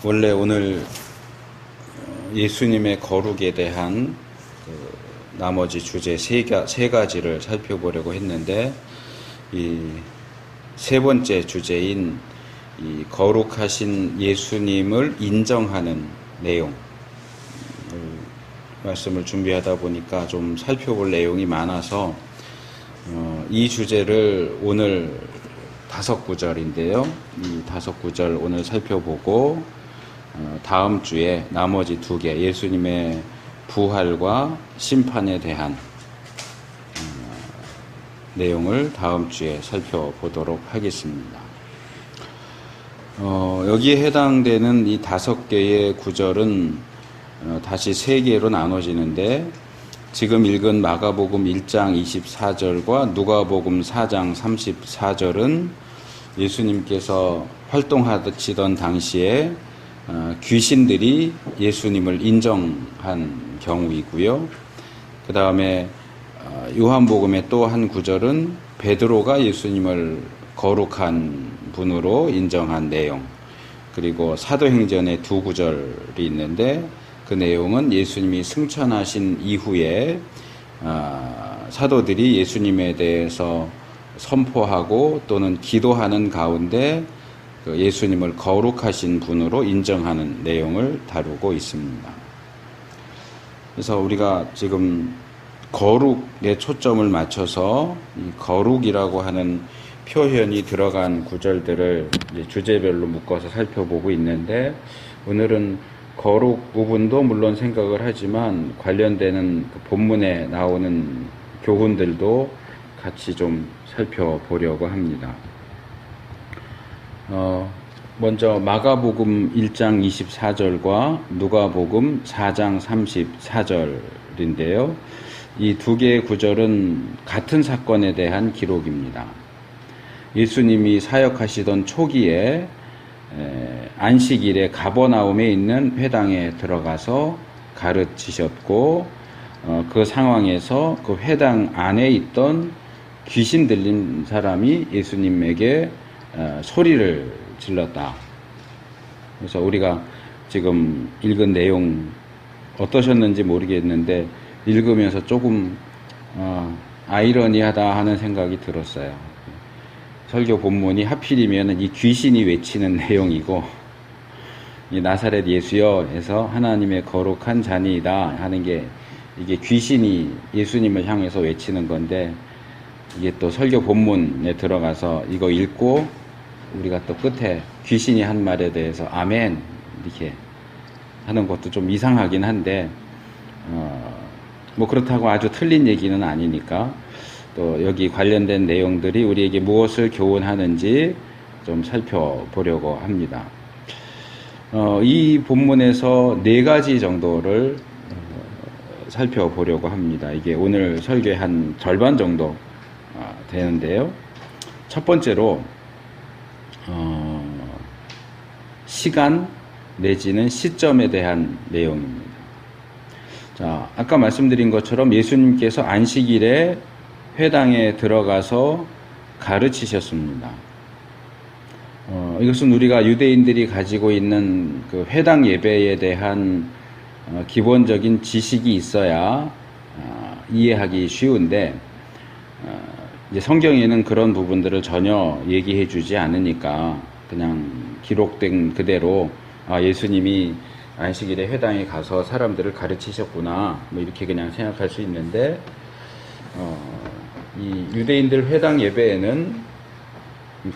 원래 오늘 예수님의 거룩에 대한 나머지 주제 세 가지를 살펴보려고 했는데, 이 세 번째 주제인 이 거룩하신 예수님을 인정하는 내용, 말씀을 준비하다 보니까 좀 살펴볼 내용이 많아서 이 주제를 오늘 5구절인데요. 이 5구절 오늘 살펴보고 다음 주에 나머지 2개, 예수님의 부활과 심판에 대한 내용을 다음 주에 살펴보도록 하겠습니다. 여기에 해당되는 이 5개의 구절은 다시 3개로 나눠지는데, 지금 읽은 마가복음 1장 24절과 누가복음 4장 34절은 예수님께서 활동하시던 당시에 귀신들이 예수님을 인정한 경우이고요. 그 다음에 요한복음의 또 한 구절은 베드로가 예수님을 거룩한 분으로 인정한 내용, 그리고 사도행전의 2구절이 있는데 그 내용은 예수님이 승천하신 이후에 사도들이 예수님에 대해서 선포하고 또는 기도하는 가운데 예수님을 거룩하신 분으로 인정하는 내용을 다루고 있습니다. 그래서 우리가 지금 거룩에 초점을 맞춰서 이 거룩이라고 하는 표현이 들어간 구절들을 주제별로 묶어서 살펴보고 있는데, 오늘은 거룩 부분도 물론 생각을 하지만 관련되는 본문에 나오는 교훈들도 같이 좀 살펴보려고 합니다. 먼저 마가복음 1장 24절과 누가복음 4장 34절인데요. 이 2개의 구절은 같은 사건에 대한 기록입니다. 예수님이 사역하시던 초기에 안식일에 가버나움에 있는 회당에 들어가서 가르치셨고, 그 상황에서 그 회당 안에 있던 귀신 들린 사람이 예수님에게 소리를 질렀다. 그래서 우리가 지금 읽은 내용 어떠셨는지 모르겠는데 읽으면서 조금 아이러니하다 하는 생각이 들었어요. 설교 본문이 하필이면 이 귀신이 외치는 내용이고, 이 나사렛 예수여 해서 하나님의 거룩한 자니이다 하는 게, 이게 귀신이 예수님을 향해서 외치는 건데, 이게 또 설교 본문에 들어가서 이거 읽고 우리가 또 끝에 귀신이 한 말에 대해서 아멘 이렇게 하는 것도 좀 이상하긴 한데, 뭐 그렇다고 아주 틀린 얘기는 아니니까 또 여기 관련된 내용들이 우리에게 무엇을 교훈하는지 좀 살펴보려고 합니다. 이 본문에서 4가지 정도를 살펴보려고 합니다. 이게 오늘 설교의 한 절반 정도 되는데요. 첫 번째로 시간 내지는 시점에 대한 내용입니다. 자, 아까 말씀드린 것처럼 예수님께서 안식일에 회당에 들어가서 가르치셨습니다. 이것은 우리가 유대인들이 가지고 있는 그 회당 예배에 대한 기본적인 지식이 있어야 이해하기 쉬운데, 이제 성경에는 그런 부분들을 전혀 얘기해 주지 않으니까 그냥 기록된 그대로 예수님이 안식일에 회당에 가서 사람들을 가르치셨구나, 뭐 이렇게 그냥 생각할 수 있는데, 이 유대인들 회당 예배에는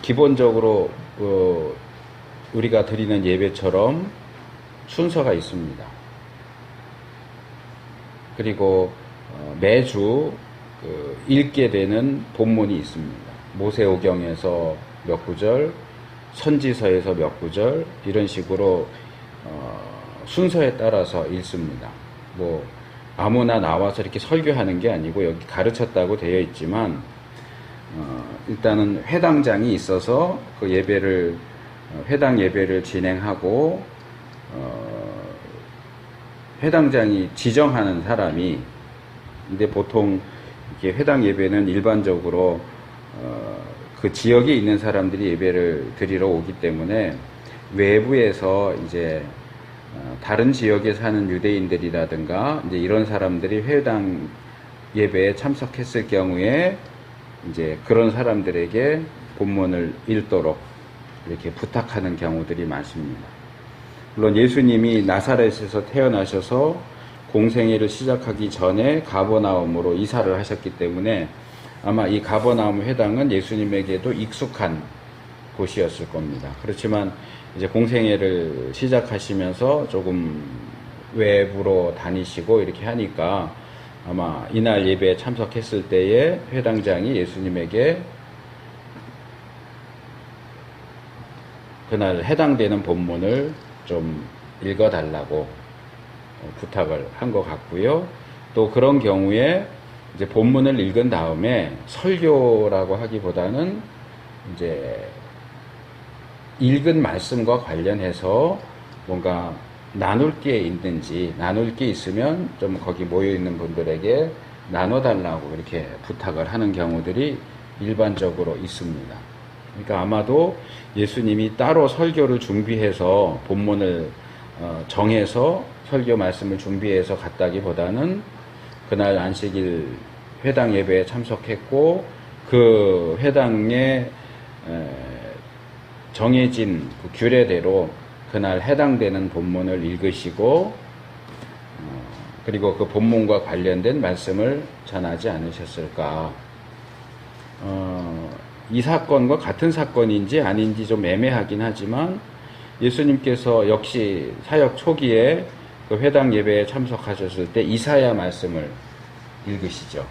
기본적으로 우리가 드리는 예배처럼 순서가 있습니다. 그리고 매주 읽게 되는 본문이 있습니다. 모세오경에서 몇 구절, 선지서에서 몇 구절, 이런 식으로 순서에 따라서 읽습니다. 뭐 아무나 나와서 이렇게 설교하는 게 아니고 여기 가르쳤다고 되어 있지만, 일단은 회당장이 있어서 그 예배를 회당 예배를 진행하고, 회당장이 지정하는 사람이, 근데 보통 이렇게 회당 예배는 일반적으로 그 지역에 있는 사람들이 예배를 드리러 오기 때문에 외부에서 이제 다른 지역에 사는 유대인들이라든가 이제 이런 사람들이 회당 예배에 참석했을 경우에 이제 그런 사람들에게 본문을 읽도록 이렇게 부탁하는 경우들이 많습니다. 물론 예수님이 나사렛에서 태어나셔서 공생애를 시작하기 전에 가버나움으로 이사를 하셨기 때문에 아마 이 가버나움 회당은 예수님에게도 익숙한 곳이었을 겁니다. 그렇지만 이제 공생애를 시작하시면서 조금 외부로 다니시고 이렇게 하니까 아마 이날 예배에 참석했을 때에 회당장이 예수님에게 그날 해당되는 본문을 좀 읽어달라고 부탁을 한 것 같고요. 또 그런 경우에 이제 본문을 읽은 다음에 설교라고 하기보다는 이제 읽은 말씀과 관련해서 뭔가 나눌 게 있는지, 나눌 게 있으면 좀 거기 모여 있는 분들에게 나눠달라고 이렇게 부탁을 하는 경우들이 일반적으로 있습니다. 그러니까 아마도 예수님이 따로 설교를 준비해서 본문을 정해서 설교 말씀을 준비해서 갔다기보다는 그날 안식일 회당 예배에 참석했고 그 회당에 정해진 그 규례대로 그날 해당되는 본문을 읽으시고 그리고 그 본문과 관련된 말씀을 전하지 않으셨을까. 이 사건과 같은 사건인지 아닌지 좀 애매하긴 하지만 예수님께서 역시 사역 초기에 그 회당 예배에 참석하셨을 때 이사야 말씀을 읽으시죠.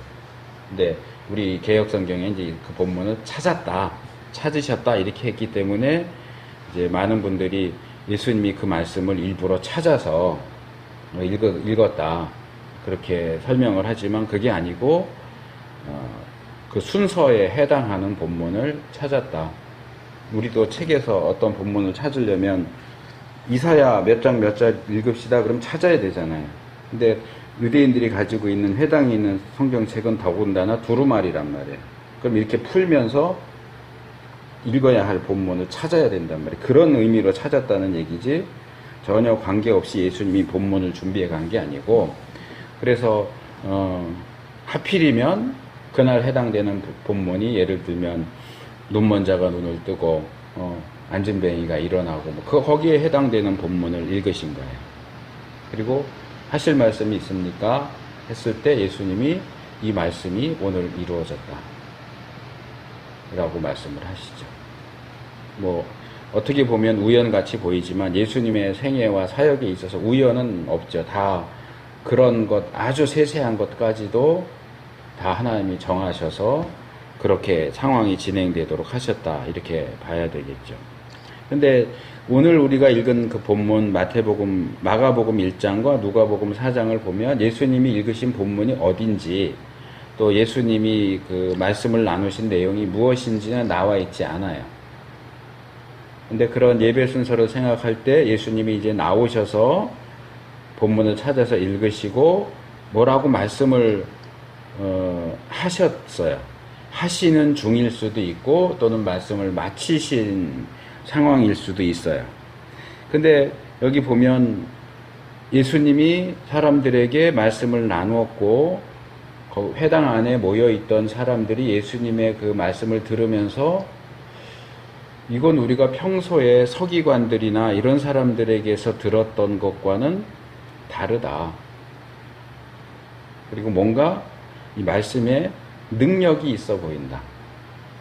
근데 우리 개역성경에 이제 그 본문을 찾으셨다 이렇게 했기 때문에 이제 많은 분들이 예수님이 그 말씀을 일부러 찾아서 읽었다 그렇게 설명을 하지만 그게 아니고 그 순서에 해당하는 본문을 찾았다. 우리도 책에서 어떤 본문을 찾으려면 이사야 몇 장 몇 장 읽읍시다 그럼 찾아야 되잖아요. 근데 유대인들이 가지고 있는 회당에 있는 성경책은 더군다나 두루마리란 말이에요. 그럼 이렇게 풀면서 읽어야 할 본문을 찾아야 된단 말이에요. 그런 의미로 찾았다는 얘기지 전혀 관계없이 예수님이 본문을 준비해 간 게 아니고 그래서 하필이면 그날 해당되는 본문이 예를 들면 눈먼 자가 눈을 뜨고 앉은뱅이가 일어나고 거기에 해당되는 본문을 읽으신 거예요. 그리고 하실 말씀이 있습니까? 했을 때 예수님이 이 말씀이 오늘 이루어졌다 라고 말씀을 하시죠. 어떻게 보면 우연같이 보이지만 예수님의 생애와 사역에 있어서 우연은 없죠. 다 그런 것 아주 세세한 것까지도 다 하나님이 정하셔서 그렇게 상황이 진행되도록 하셨다 이렇게 봐야 되겠죠. 근데 오늘 우리가 읽은 그 본문 마태복음, 마가복음 1장과 누가복음 4장을 보면 예수님이 읽으신 본문이 어딘지 또 예수님이 그 말씀을 나누신 내용이 무엇인지는 나와 있지 않아요. 근데 그런 예배 순서를 생각할 때 예수님이 이제 나오셔서 본문을 찾아서 읽으시고 뭐라고 말씀을 하셨어요. 하시는 중일 수도 있고 또는 말씀을 마치신 상황일 수도 있어요. 근데 여기 보면 예수님이 사람들에게 말씀을 나누었고 그 회당 안에 모여있던 사람들이 예수님의 그 말씀을 들으면서 이건 우리가 평소에 서기관들이나 이런 사람들에게서 들었던 것과는 다르다. 그리고 뭔가 이 말씀에 능력이 있어 보인다.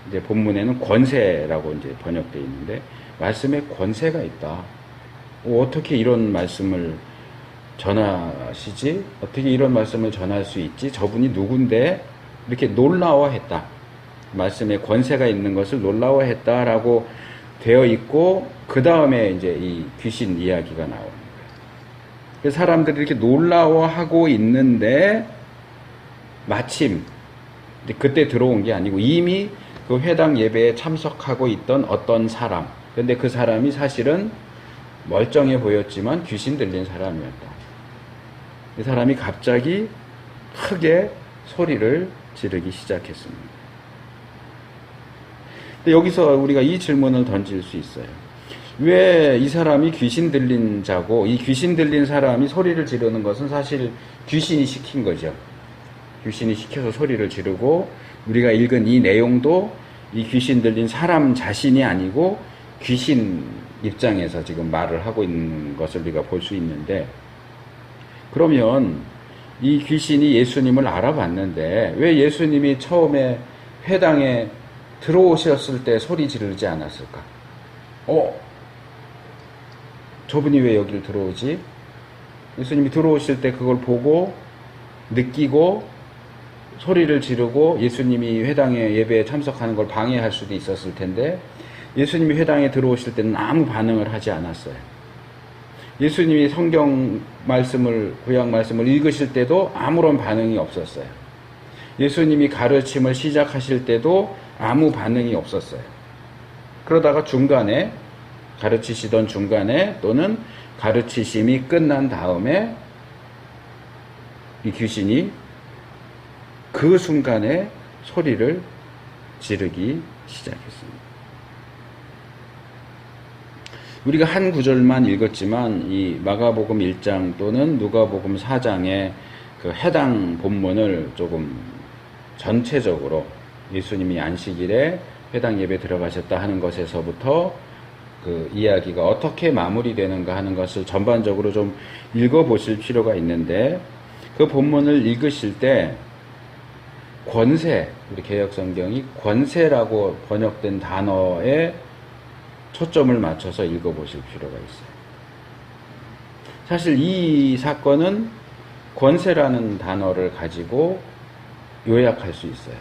이제 본문에는 권세라고 이제 번역되어 있는데 말씀에 권세가 있다. 어떻게 이런 말씀을 전하시지? 어떻게 이런 말씀을 전할 수 있지? 저분이 누군데? 이렇게 놀라워했다. 말씀에 권세가 있는 것을 놀라워했다라고 되어 있고 그 다음에 이제 이 귀신 이야기가 나오는 거예요. 사람들이 이렇게 놀라워하고 있는데 마침 그때 들어온 게 아니고 이미 그 회당 예배에 참석하고 있던 어떤 사람. 근데 그 사람이 사실은 멀쩡해 보였지만 귀신 들린 사람이었다. 이 사람이 갑자기 크게 소리를 지르기 시작했습니다. 근데 여기서 우리가 이 질문을 던질 수 있어요. 왜 이 사람이 귀신 들린 자고, 이 귀신 들린 사람이 소리를 지르는 것은 사실 귀신이 시킨 거죠. 귀신이 시켜서 소리를 지르고, 우리가 읽은 이 내용도 이 귀신 들린 사람 자신이 아니고 귀신 입장에서 지금 말을 하고 있는 것을 우리가 볼 수 있는데, 그러면 이 귀신이 예수님을 알아봤는데 왜 예수님이 처음에 회당에 들어오셨을 때 소리 지르지 않았을까? 저분이 왜 여기를 들어오지? 예수님이 들어오실 때 그걸 보고 느끼고 소리를 지르고 예수님이 회당에 예배에 참석하는 걸 방해할 수도 있었을 텐데, 예수님이 회당에 들어오실 때는 아무 반응을 하지 않았어요. 예수님이 성경 말씀을, 구약 말씀을 읽으실 때도 아무런 반응이 없었어요. 예수님이 가르침을 시작하실 때도 아무 반응이 없었어요. 그러다가 중간에, 가르치시던 중간에 또는 가르치심이 끝난 다음에 이 귀신이 그 순간에 소리를 지르기 시작했습니다. 우리가 한 구절만 읽었지만 이 마가복음 1장 또는 누가복음 4장의 그 해당 본문을 조금 전체적으로 예수님이 안식일에 회당 예배 들어가셨다 하는 것에서부터 그 이야기가 어떻게 마무리되는가 하는 것을 전반적으로 좀 읽어보실 필요가 있는데, 그 본문을 읽으실 때 권세, 우리 개역성경이 권세라고 번역된 단어에 초점을 맞춰서 읽어보실 필요가 있어요. 사실 이 사건은 권세라는 단어를 가지고 요약할 수 있어요.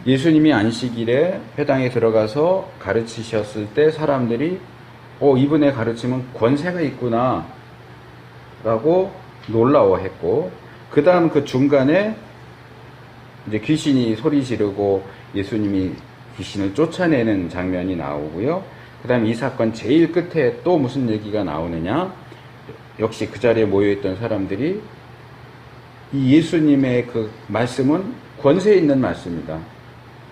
예수님이 안식일에 회당에 들어가서 가르치셨을 때 사람들이 이분의 가르침은 권세가 있구나 라고 놀라워했고, 그 다음 그 중간에 이제 귀신이 소리 지르고 예수님이 귀신을 쫓아내는 장면이 나오고요. 그 다음에 이 사건 제일 끝에 또 무슨 얘기가 나오느냐, 역시 그 자리에 모여있던 사람들이 이 예수님의 그 말씀은 권세 있는 말씀이다.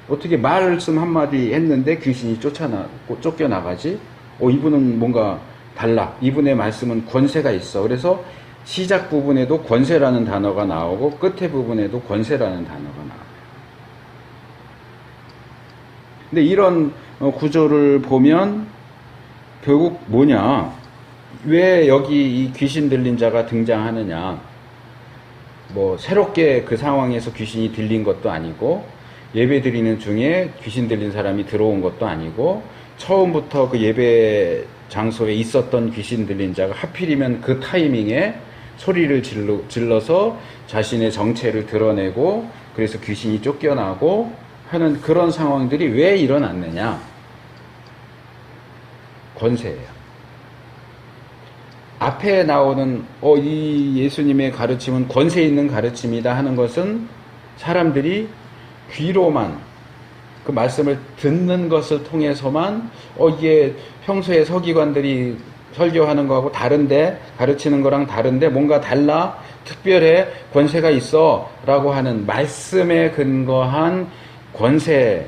어떻게 말씀 한마디 했는데 귀신이 쫓겨나가지? 이분은 뭔가 달라. 이분의 말씀은 권세가 있어. 그래서 시작 부분에도 권세라는 단어가 나오고 끝에 부분에도 권세라는 단어가 나와요. 근데 이런 구조를 보면 결국 뭐냐? 왜 여기 이 귀신 들린 자가 등장하느냐? 뭐 새롭게 그 상황에서 귀신이 들린 것도 아니고, 예배 드리는 중에 귀신 들린 사람이 들어온 것도 아니고, 처음부터 그 예배 장소에 있었던 귀신 들린 자가 하필이면 그 타이밍에 소리를 질러서 자신의 정체를 드러내고, 그래서 귀신이 쫓겨나고 하는 그런 상황들이 왜 일어났느냐? 권세예요. 앞에 나오는 이 예수님의 가르침은 권세 있는 가르침이다 하는 것은 사람들이 귀로만 그 말씀을 듣는 것을 통해서만 이게 평소에 서기관들이 설교하는 거하고 다른데, 가르치는 거랑 다른데 뭔가 달라, 특별해, 권세가 있어 라고 하는 말씀에 근거한 권세라고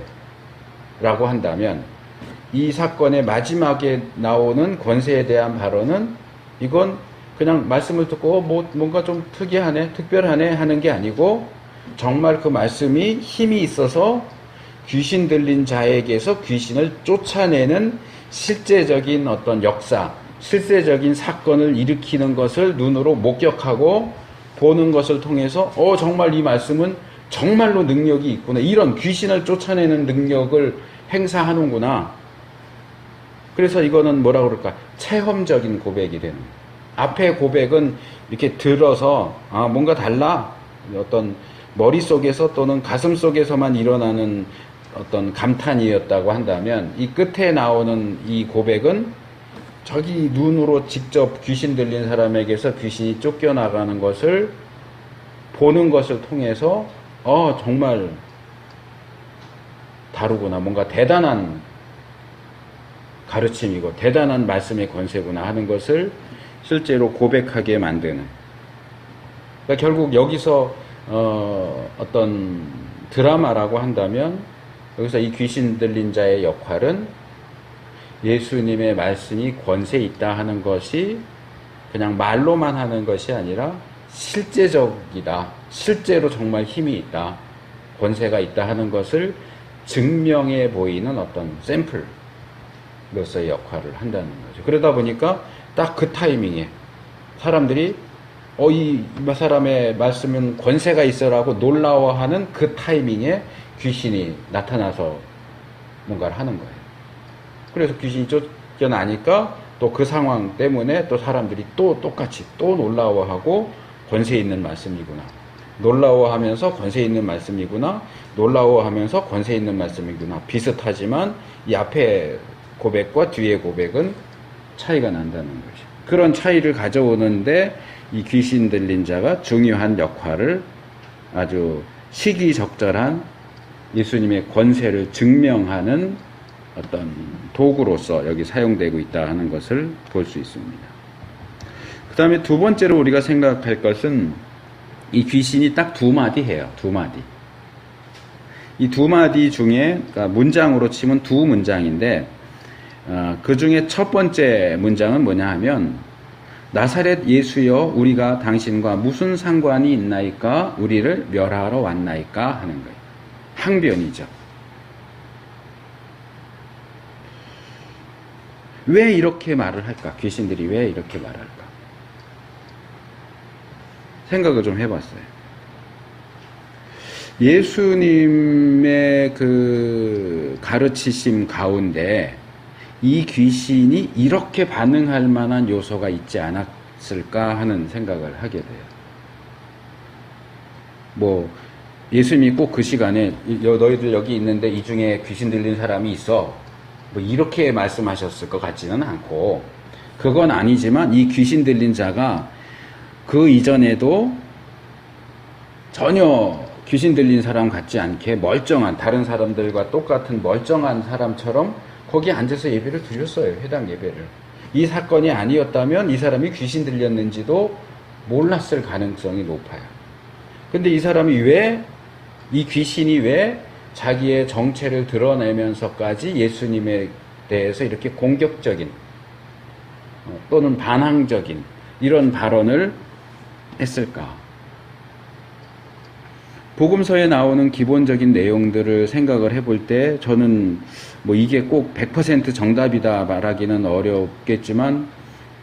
한다면, 이 사건의 마지막에 나오는 권세에 대한 발언은 이건 그냥 말씀을 듣고 뭔가 좀 특이하네, 특별하네 하는 게 아니고, 정말 그 말씀이 힘이 있어서 귀신 들린 자에게서 귀신을 쫓아내는 실제적인 어떤 역사, 실제적인 사건을 일으키는 것을 눈으로 목격하고 보는 것을 통해서 정말 이 말씀은 정말로 능력이 있구나, 이런 귀신을 쫓아내는 능력을 행사하는구나. 그래서 이거는 뭐라고 그럴까? 체험적인 고백이 되는 거예요. 앞에 고백은 이렇게 들어서 뭔가 달라, 어떤 머릿속에서 또는 가슴속에서만 일어나는 어떤 감탄이었다고 한다면, 이 끝에 나오는 이 고백은 저기 눈으로 직접 귀신 들린 사람에게서 귀신이 쫓겨나가는 것을 보는 것을 통해서 정말 다르구나, 뭔가 대단한 가르침이고 대단한 말씀의 권세구나 하는 것을 실제로 고백하게 만드는, 그러니까 결국 여기서 어떤 드라마라고 한다면, 여기서 이 귀신 들린 자의 역할은 예수님의 말씀이 권세 있다 하는 것이 그냥 말로만 하는 것이 아니라 실제적이다. 실제로 정말 힘이 있다. 권세가 있다 하는 것을 증명해 보이는 어떤 샘플로서의 역할을 한다는 거죠. 그러다 보니까 딱 그 타이밍에 사람들이 이 사람의 말씀은 권세가 있어라고 놀라워하는 그 타이밍에 귀신이 나타나서 뭔가를 하는 거예요. 그래서 귀신이 쫓겨나니까 또 그 상황 때문에 또 사람들이 또 똑같이 또 놀라워하고 권세 있는 말씀이구나. 놀라워하면서 권세 있는 말씀이구나. 놀라워하면서 권세 있는 말씀이구나. 비슷하지만 이 앞에 고백과 뒤의 고백은 차이가 난다는 거죠. 그런 차이를 가져오는데 이 귀신 들린 자가 중요한 역할을 아주 시기적절한 예수님의 권세를 증명하는 어떤 도구로서 여기 사용되고 있다 하는 것을 볼 수 있습니다. 그 다음에 두 번째로 우리가 생각할 것은 이 귀신이 딱 두 마디 해요. 두 마디. 이 두 마디 중에, 그러니까 문장으로 치면 두 문장인데, 그 중에 첫 번째 문장은 뭐냐 하면, 나사렛 예수여, 우리가 당신과 무슨 상관이 있나이까? 우리를 멸하러 왔나이까? 하는 거예요. 항변이죠. 왜 이렇게 말을 할까? 귀신들이 왜 이렇게 말할까? 생각을 좀 해봤어요. 예수님의 그 가르치심 가운데 이 귀신이 이렇게 반응할 만한 요소가 있지 않았을까 하는 생각을 하게 돼요. 뭐 예수님이 꼭 그 시간에 너희들 여기 있는데 이 중에 귀신 들린 사람이 있어. 뭐 이렇게 말씀하셨을 것 같지는 않고, 그건 아니지만 이 귀신 들린 자가 그 이전에도 전혀 귀신 들린 사람 같지 않게 멀쩡한, 다른 사람들과 똑같은 멀쩡한 사람처럼 거기 앉아서 예배를 드렸어요. 해당 예배를. 이 사건이 아니었다면 이 사람이 귀신 들렸는지도 몰랐을 가능성이 높아요. 근데 이 사람이 이 귀신이 왜 자기의 정체를 드러내면서까지 예수님에 대해서 이렇게 공격적인 또는 반항적인 이런 발언을 했을까? 복음서에 나오는 기본적인 내용들을 생각을 해볼 때 저는 뭐 이게 꼭 100% 정답이다 말하기는 어렵겠지만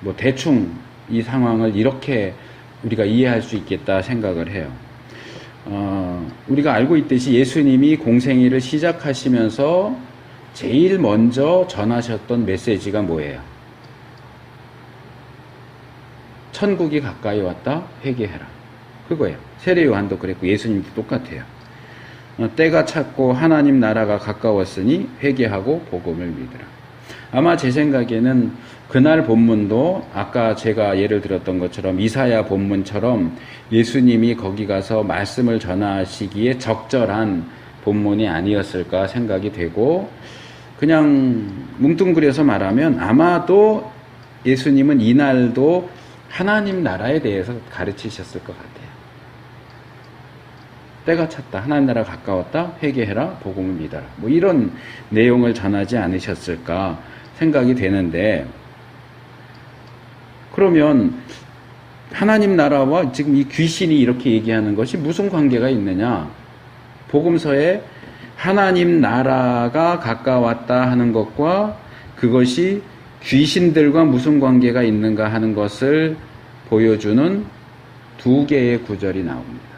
뭐 대충 이 상황을 이렇게 우리가 이해할 수 있겠다 생각을 해요. 우리가 알고 있듯이 예수님이 공생애를 시작하시면서 제일 먼저 전하셨던 메시지가 뭐예요? 천국이 가까이 왔다, 회개해라. 그거예요. 세례 요한도 그랬고 예수님도 똑같아요. 때가 찼고 하나님 나라가 가까웠으니 회개하고 복음을 믿으라. 아마 제 생각에는 그날 본문도 아까 제가 예를 들었던 것처럼 이사야 본문처럼 예수님이 거기 가서 말씀을 전하시기에 적절한 본문이 아니었을까 생각이 되고, 그냥 뭉뚱그려서 말하면 아마도 예수님은 이날도 하나님 나라에 대해서 가르치셨을 것 같아요. 때가 찼다, 하나님 나라 가까웠다, 회개해라, 복음을 믿어라. 뭐 이런 내용을 전하지 않으셨을까 생각이 되는데, 그러면 하나님 나라와 지금 이 귀신이 이렇게 얘기하는 것이 무슨 관계가 있느냐? 복음서에 하나님 나라가 가까웠다 하는 것과 그것이 귀신들과 무슨 관계가 있는가 하는 것을 보여주는 두 개의 구절이 나옵니다.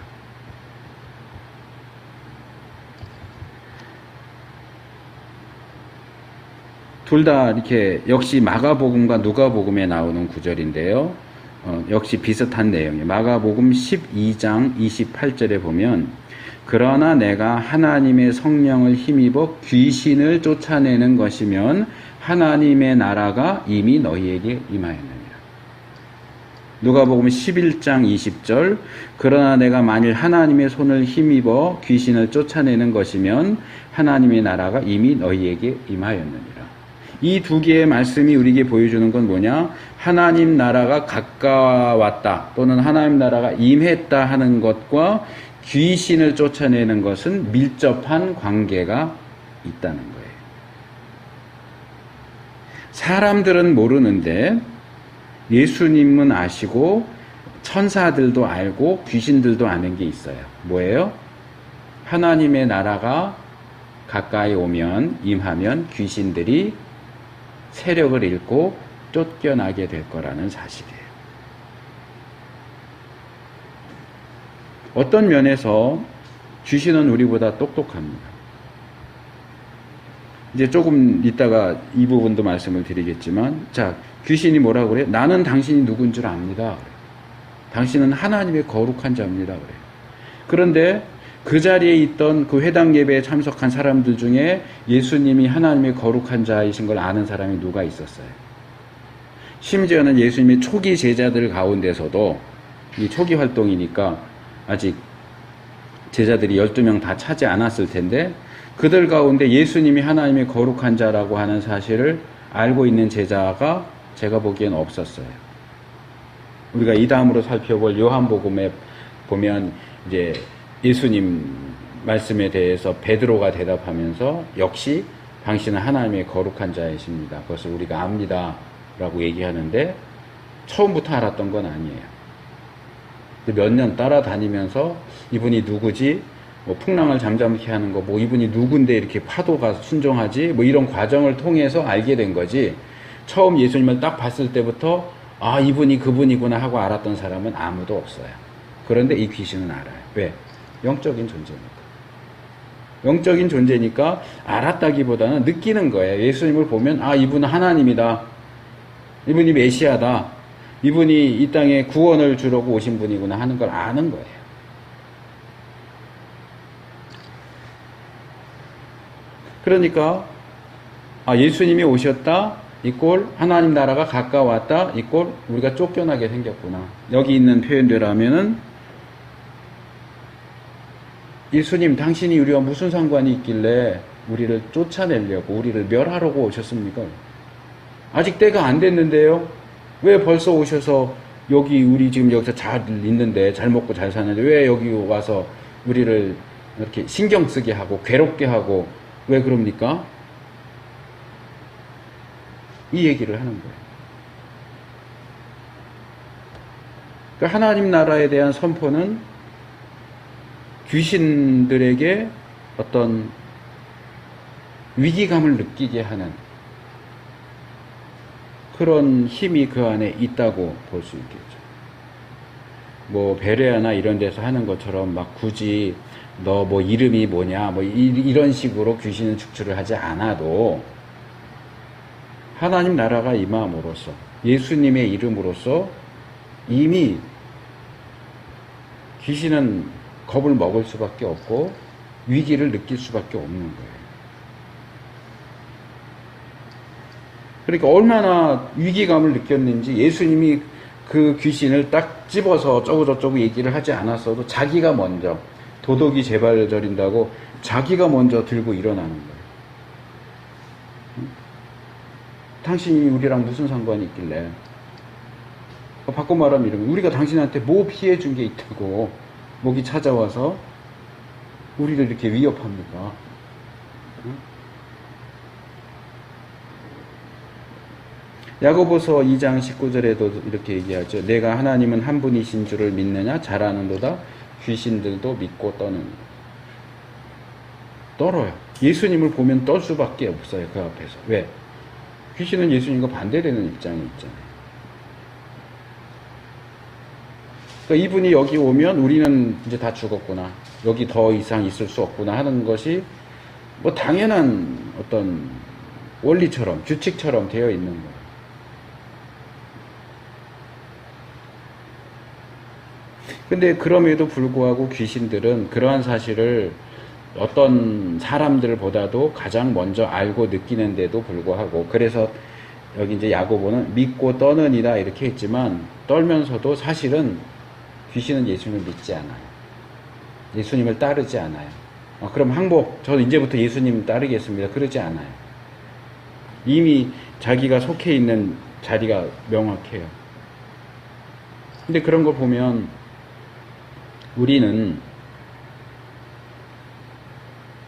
둘 다 이렇게 역시 마가복음과 누가복음에 나오는 구절인데요. 역시 비슷한 내용이에요. 마가복음 12장 28절에 보면 그러나 내가 하나님의 성령을 힘입어 귀신을 쫓아내는 것이면 하나님의 나라가 이미 너희에게 임하였느니라. 누가복음 11장 20절 그러나 내가 만일 하나님의 손을 힘입어 귀신을 쫓아내는 것이면 하나님의 나라가 이미 너희에게 임하였느니라. 이 두 개의 말씀이 우리에게 보여주는 건 뭐냐? 하나님 나라가 가까웠다 또는 하나님 나라가 임했다 하는 것과 귀신을 쫓아내는 것은 밀접한 관계가 있다는 거예요. 사람들은 모르는데 예수님은 아시고 천사들도 알고 귀신들도 아는 게 있어요. 뭐예요? 하나님의 나라가 가까이 오면, 임하면 귀신들이 세력을 잃고 쫓겨나게 될 거라는 사실이에요. 어떤 면에서 귀신은 우리보다 똑똑합니다. 이제 조금 이따가 이 부분도 말씀을 드리겠지만, 자, 귀신이 뭐라고 그래요? 나는 당신이 누군 줄 압니다. 당신은 하나님의 거룩한 자입니다. 그래요. 그런데 그 자리에 있던 그 회당 예배에 참석한 사람들 중에 예수님이 하나님의 거룩한 자이신 걸 아는 사람이 누가 있었어요? 심지어는 예수님의 초기 제자들 가운데서도, 이 초기 활동이니까 아직 제자들이 12명 다 차지 않았을 텐데, 그들 가운데 예수님이 하나님의 거룩한 자라고 하는 사실을 알고 있는 제자가 제가 보기엔 없었어요. 우리가 이 다음으로 살펴볼 요한복음에 보면 이제 예수님 말씀에 대해서 베드로가 대답하면서 역시 당신은 하나님의 거룩한 자이십니다. 그것을 우리가 압니다. 라고 얘기하는데 처음부터 알았던 건 아니에요. 몇 년 따라다니면서 이분이 누구지? 뭐 풍랑을 잠잠케 하는 거, 뭐 이분이 누군데 이렇게 파도가 순종하지? 뭐 이런 과정을 통해서 알게 된 거지. 처음 예수님을 딱 봤을 때부터 아, 이분이 그분이구나 하고 알았던 사람은 아무도 없어요. 그런데 이 귀신은 알아요. 왜? 영적인 존재니까. 영적인 존재니까 알았다기보다는 느끼는 거예요. 예수님을 보면 아, 이분은 하나님이다. 이분이 메시아다. 이분이 이 땅에 구원을 주려고 오신 분이구나 하는 걸 아는 거예요. 그러니까 아, 예수님이 오셨다. 이꼴 하나님 나라가 가까웠다. 이꼴 우리가 쫓겨나게 생겼구나. 여기 있는 표현대로 하면은 예수님 당신이 우리와 무슨 상관이 있길래 우리를 쫓아내려고 우리를 멸하려고 오셨습니까? 아직 때가 안 됐는데요. 왜 벌써 오셔서 여기 우리 지금 여기서 잘 있는데 잘 먹고 잘 사는데 왜 여기 와서 우리를 이렇게 신경 쓰게 하고 괴롭게 하고 왜 그럽니까? 이 얘기를 하는 거예요. 그러니까 하나님 나라에 대한 선포는 귀신들에게 어떤 위기감을 느끼게 하는 그런 힘이 그 안에 있다고 볼 수 있겠죠. 뭐 베레아나 이런 데서 하는 것처럼 막 굳이 너 뭐 이름이 뭐냐 뭐 이런 식으로 귀신은 축출을 하지 않아도 하나님 나라가 임함으로써 예수님의 이름으로써 이미 귀신은 겁을 먹을 수밖에 없고 위기를 느낄 수밖에 없는 거예요. 그러니까 얼마나 위기감을 느꼈는지 예수님이 그 귀신을 딱 집어서 어쩌고저쩌고 얘기를 하지 않았어도 자기가 먼저 도둑이 제발 저린다고 자기가 먼저 들고 일어나는 거예요. 당신이 우리랑 무슨 상관이 있길래 바꿔 말하면 이러면 우리가 당신한테 뭐 피해 준 게 있다고 목이 찾아와서 우리를 이렇게 위협합니까? 야고보서 2장 19절에도 이렇게 얘기하죠. 내가 하나님은 한 분이신 줄을 믿느냐? 잘 아는도다. 귀신들도 믿고 떠는. 떨어요. 예수님을 보면 떨 수밖에 없어요. 그 앞에서. 왜? 귀신은 예수님과 반대되는 입장에 있잖아요. 그러니까 이분이 여기 오면 우리는 이제 다 죽었구나. 여기 더 이상 있을 수 없구나 하는 것이 뭐 당연한 어떤 원리처럼, 규칙처럼 되어 있는 거예요. 근데 그럼에도 불구하고 귀신들은 그러한 사실을 어떤 사람들보다도 가장 먼저 알고 느끼는데도 불구하고 그래서 여기 이제 야고보는 믿고 떠느니라 이렇게 했지만 떨면서도 사실은 귀신은 예수님을 믿지 않아요. 예수님을 따르지 않아요. 그럼 항복, 저는 이제부터 예수님 따르겠습니다. 그러지 않아요. 이미 자기가 속해 있는 자리가 명확해요. 근데 그런 걸 보면 우리는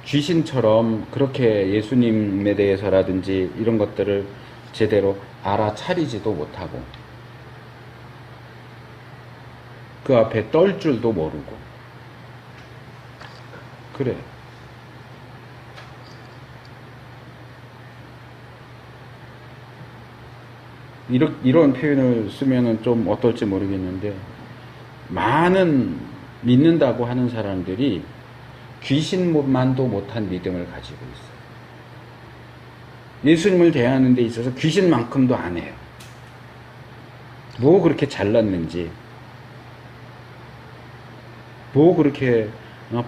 귀신처럼 그렇게 예수님에 대해서라든지 이런 것들을 제대로 알아차리지도 못하고 그 앞에 떨 줄도 모르고 그래. 이런 표현을 쓰면은 좀 어떨지 모르겠는데 많은 믿는다고 하는 사람들이 귀신만도 못한 믿음을 가지고 있어요. 예수님을 대하는 데 있어서 귀신만큼도 안 해요. 뭐 그렇게 잘났는지, 뭐 그렇게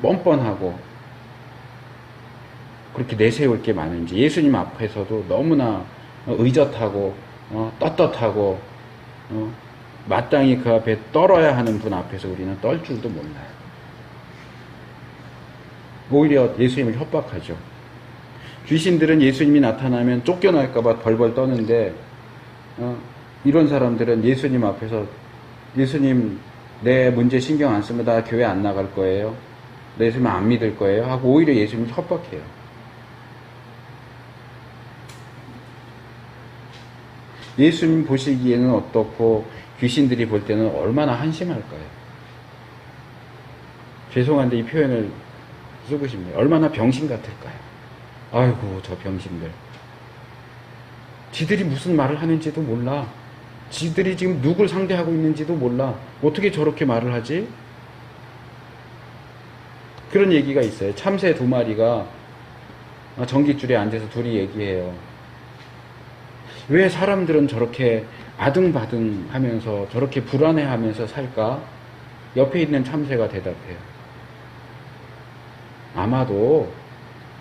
뻔뻔하고 그렇게 내세울 게 많은지, 예수님 앞에서도 너무나 의젓하고 떳떳하고 마땅히 그 앞에 떨어야 하는 분 앞에서 우리는 떨 줄도 몰라요. 오히려 예수님을 협박하죠. 귀신들은 예수님이 나타나면 쫓겨날까봐 벌벌 떠는데 이런 사람들은 예수님 앞에서 예수님 내 문제 신경 안 쓰면 나 교회 안 나갈 거예요. 내 예수님 안 믿을 거예요. 하고 오히려 예수님을 협박해요. 예수님 보시기에는 어떻고 귀신들이 볼 때는 얼마나 한심할까요? 죄송한데 이 표현을 쓰고 싶네요. 얼마나 병신 같을까요? 아이고 저 병신들. 지들이 무슨 말을 하는지도 몰라. 지들이 지금 누굴 상대하고 있는지도 몰라. 어떻게 저렇게 말을 하지? 그런 얘기가 있어요. 참새 2마리가 전깃줄에 앉아서 둘이 얘기해요. 왜 사람들은 저렇게 아등바등 하면서 저렇게 불안해하면서 살까? 옆에 있는 참새가 대답해요. 아마도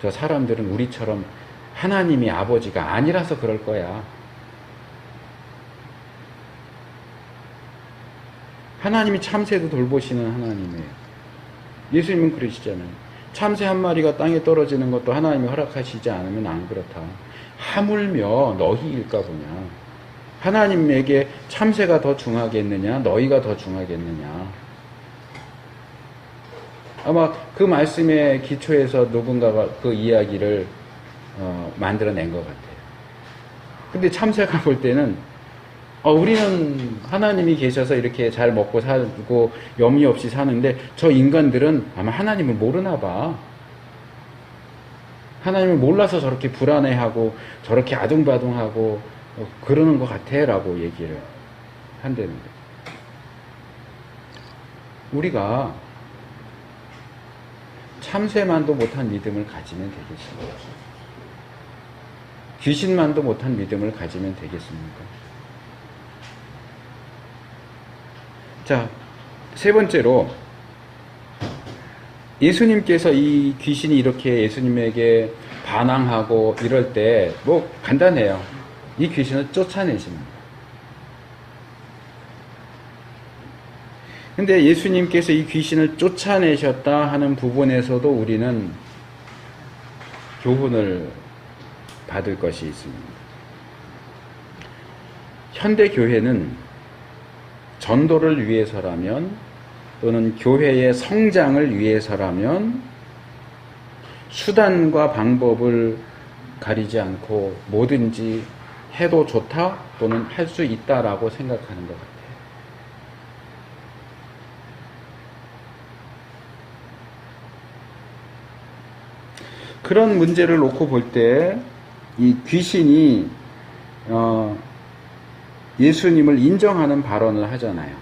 저 사람들은 우리처럼 하나님이 아버지가 아니라서 그럴 거야. 하나님이 참새도 돌보시는 하나님이에요. 예수님은 그러시잖아요. 참새 1마리가 땅에 떨어지는 것도 하나님이 허락하시지 않으면 안 그렇다. 하물며 너희일까 보냐. 하나님에게 참새가 더 중하겠느냐, 너희가 더 중하겠느냐. 아마 그 말씀의 기초에서 누군가가 그 이야기를 만들어낸 것 같아요. 근데 참새가 볼 때는 우리는 하나님이 계셔서 이렇게 잘 먹고 살고 염려 없이 사는데 저 인간들은 아마 하나님을 모르나 봐. 하나님을 몰라서 저렇게 불안해하고 저렇게 아둥바둥하고 그러는 것 같아 라고 얘기를 한다는데, 우리가 참새만도 못한 믿음을 가지면 되겠습니까? 귀신만도 못한 믿음을 가지면 되겠습니까? 자, 3번째로 예수님께서 이 귀신이 이렇게 예수님에게 반항하고 이럴 때 뭐 간단해요. 이 귀신을 쫓아내십니다. 근데 예수님께서 이 귀신을 쫓아내셨다 하는 부분에서도 우리는 교훈을 받을 것이 있습니다. 현대 교회는 전도를 위해서라면 또는 교회의 성장을 위해서라면 수단과 방법을 가리지 않고 뭐든지 해도 좋다 또는 할 수 있다라고 생각하는 것 같아요. 그런 문제를 놓고 볼 때 이 귀신이 예수님을 인정하는 발언을 하잖아요.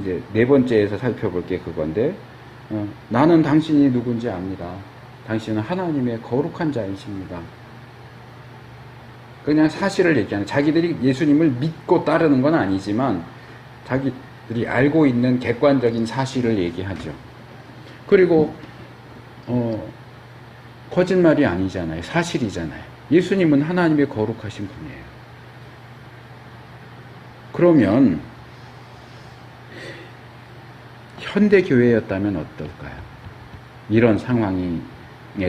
이제 4번째에서 살펴볼 게 그건데, 나는 당신이 누군지 압니다. 당신은 하나님의 거룩한 자이십니다. 그냥 사실을 얘기하는, 자기들이 예수님을 믿고 따르는 건 아니지만 자기들이 알고 있는 객관적인 사실을 얘기하죠. 그리고 거짓말이 아니잖아요. 사실이잖아요. 예수님은 하나님의 거룩하신 분이에요. 그러면 현대교회였다면 어떨까요? 이런 상황에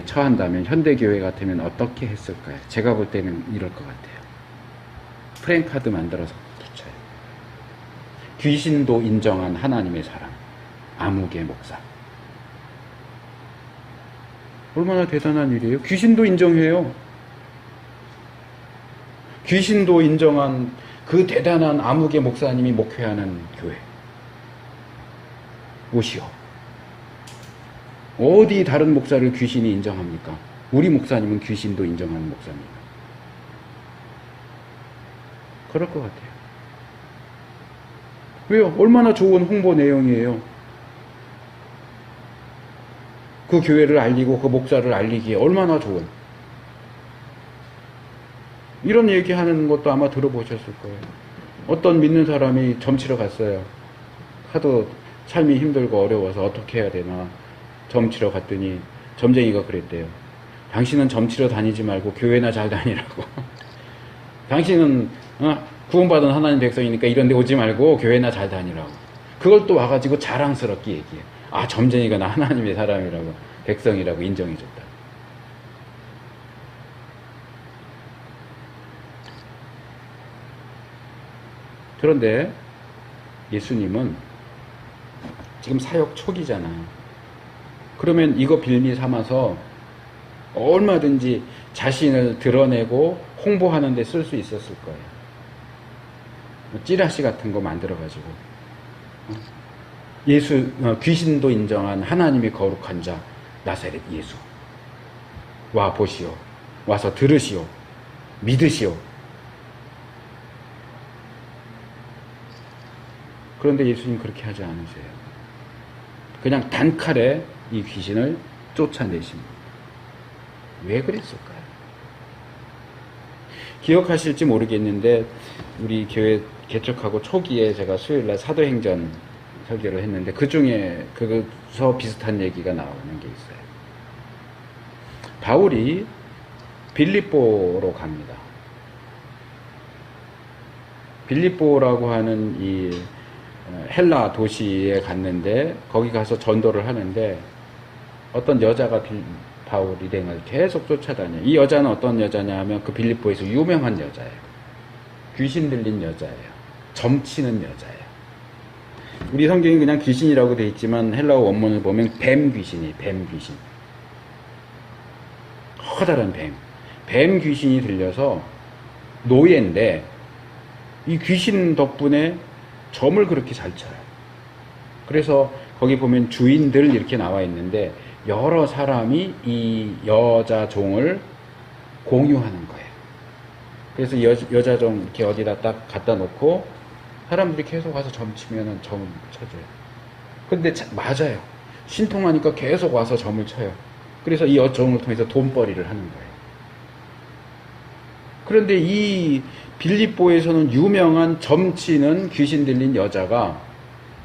처한다면 현대교회 같으면 어떻게 했을까요? 제가 볼 때는 이럴 것 같아요. 프랭카드 만들어서 붙여요. 귀신도 인정한 하나님의 사람, 아무개 목사. 얼마나 대단한 일이에요. 귀신도 인정해요. 귀신도 인정한 그 대단한 암흑의 목사님이 목회하는 교회. 오시오. 어디 다른 목사를 귀신이 인정합니까? 우리 목사님은 귀신도 인정하는 목사입니다. 그럴 것 같아요. 왜요? 얼마나 좋은 홍보 내용이에요. 그 교회를 알리고 그 목사를 알리기에 얼마나 좋은. 이런 얘기하는 것도 아마 들어보셨을 거예요. 어떤 믿는 사람이 점치러 갔어요. 하도 삶이 힘들고 어려워서 어떻게 해야 되나 점치러 갔더니 점쟁이가 그랬대요. 당신은 점치러 다니지 말고 교회나 잘 다니라고. 당신은 구원받은 하나님 백성이니까 이런 데 오지 말고 교회나 잘 다니라고. 그걸 또 와가지고 자랑스럽게 얘기해. 아, 점쟁이가 나 하나님의 사람이라고, 백성이라고 인정해줬다. 그런데 예수님은 지금 사역 초기잖아요. 그러면 이거 빌미 삼아서 얼마든지 자신을 드러내고 홍보하는 데 쓸 수 있었을 거예요. 찌라시 같은 거 만들어가지고 귀신도 인정한 하나님의 거룩한 자 나사렛 예수, 와 보시오, 와서 들으시오, 믿으시오. 그런데 예수님 그렇게 하지 않으세요. 그냥 단칼에 이 귀신을 쫓아내십니다. 왜 그랬을까요? 기억하실지 모르겠는데 우리 교회 개척하고 초기에 제가 수요일날 사도행전 설교를 했는데 그 중에 그거서 비슷한 얘기가 나오는 게 있어요. 바울이 빌립보로 갑니다. 빌립보라고 하는 이 헬라 도시에 갔는데 거기 가서 전도를 하는데 어떤 여자가 바울 일행을 계속 쫓아다녀요. 이 여자는 어떤 여자냐 하면 그 빌립보에서 유명한 여자예요. 귀신 들린 여자예요. 점치는 여자예요. 우리 성경이 그냥 귀신이라고 되어 있지만 헬라어 원문을 보면 뱀 귀신이에요. 뱀 귀신. 커다란 뱀. 뱀 귀신이 들려서 노예인데 이 귀신 덕분에 점을 그렇게 잘 쳐요. 그래서 거기 보면 주인들 이렇게 나와 있는데 여러 사람이 이 여자 종을 공유하는 거예요. 그래서 여자 종 이렇게 어디다 딱 갖다 놓고 사람들이 계속 와서 점치면은 점을 쳐줘요. 근데 맞아요. 신통하니까 계속 와서 점을 쳐요. 그래서 이 여종을 통해서 돈벌이를 하는 거예요. 그런데 이 빌립보에서는 유명한 점치는 귀신 들린 여자가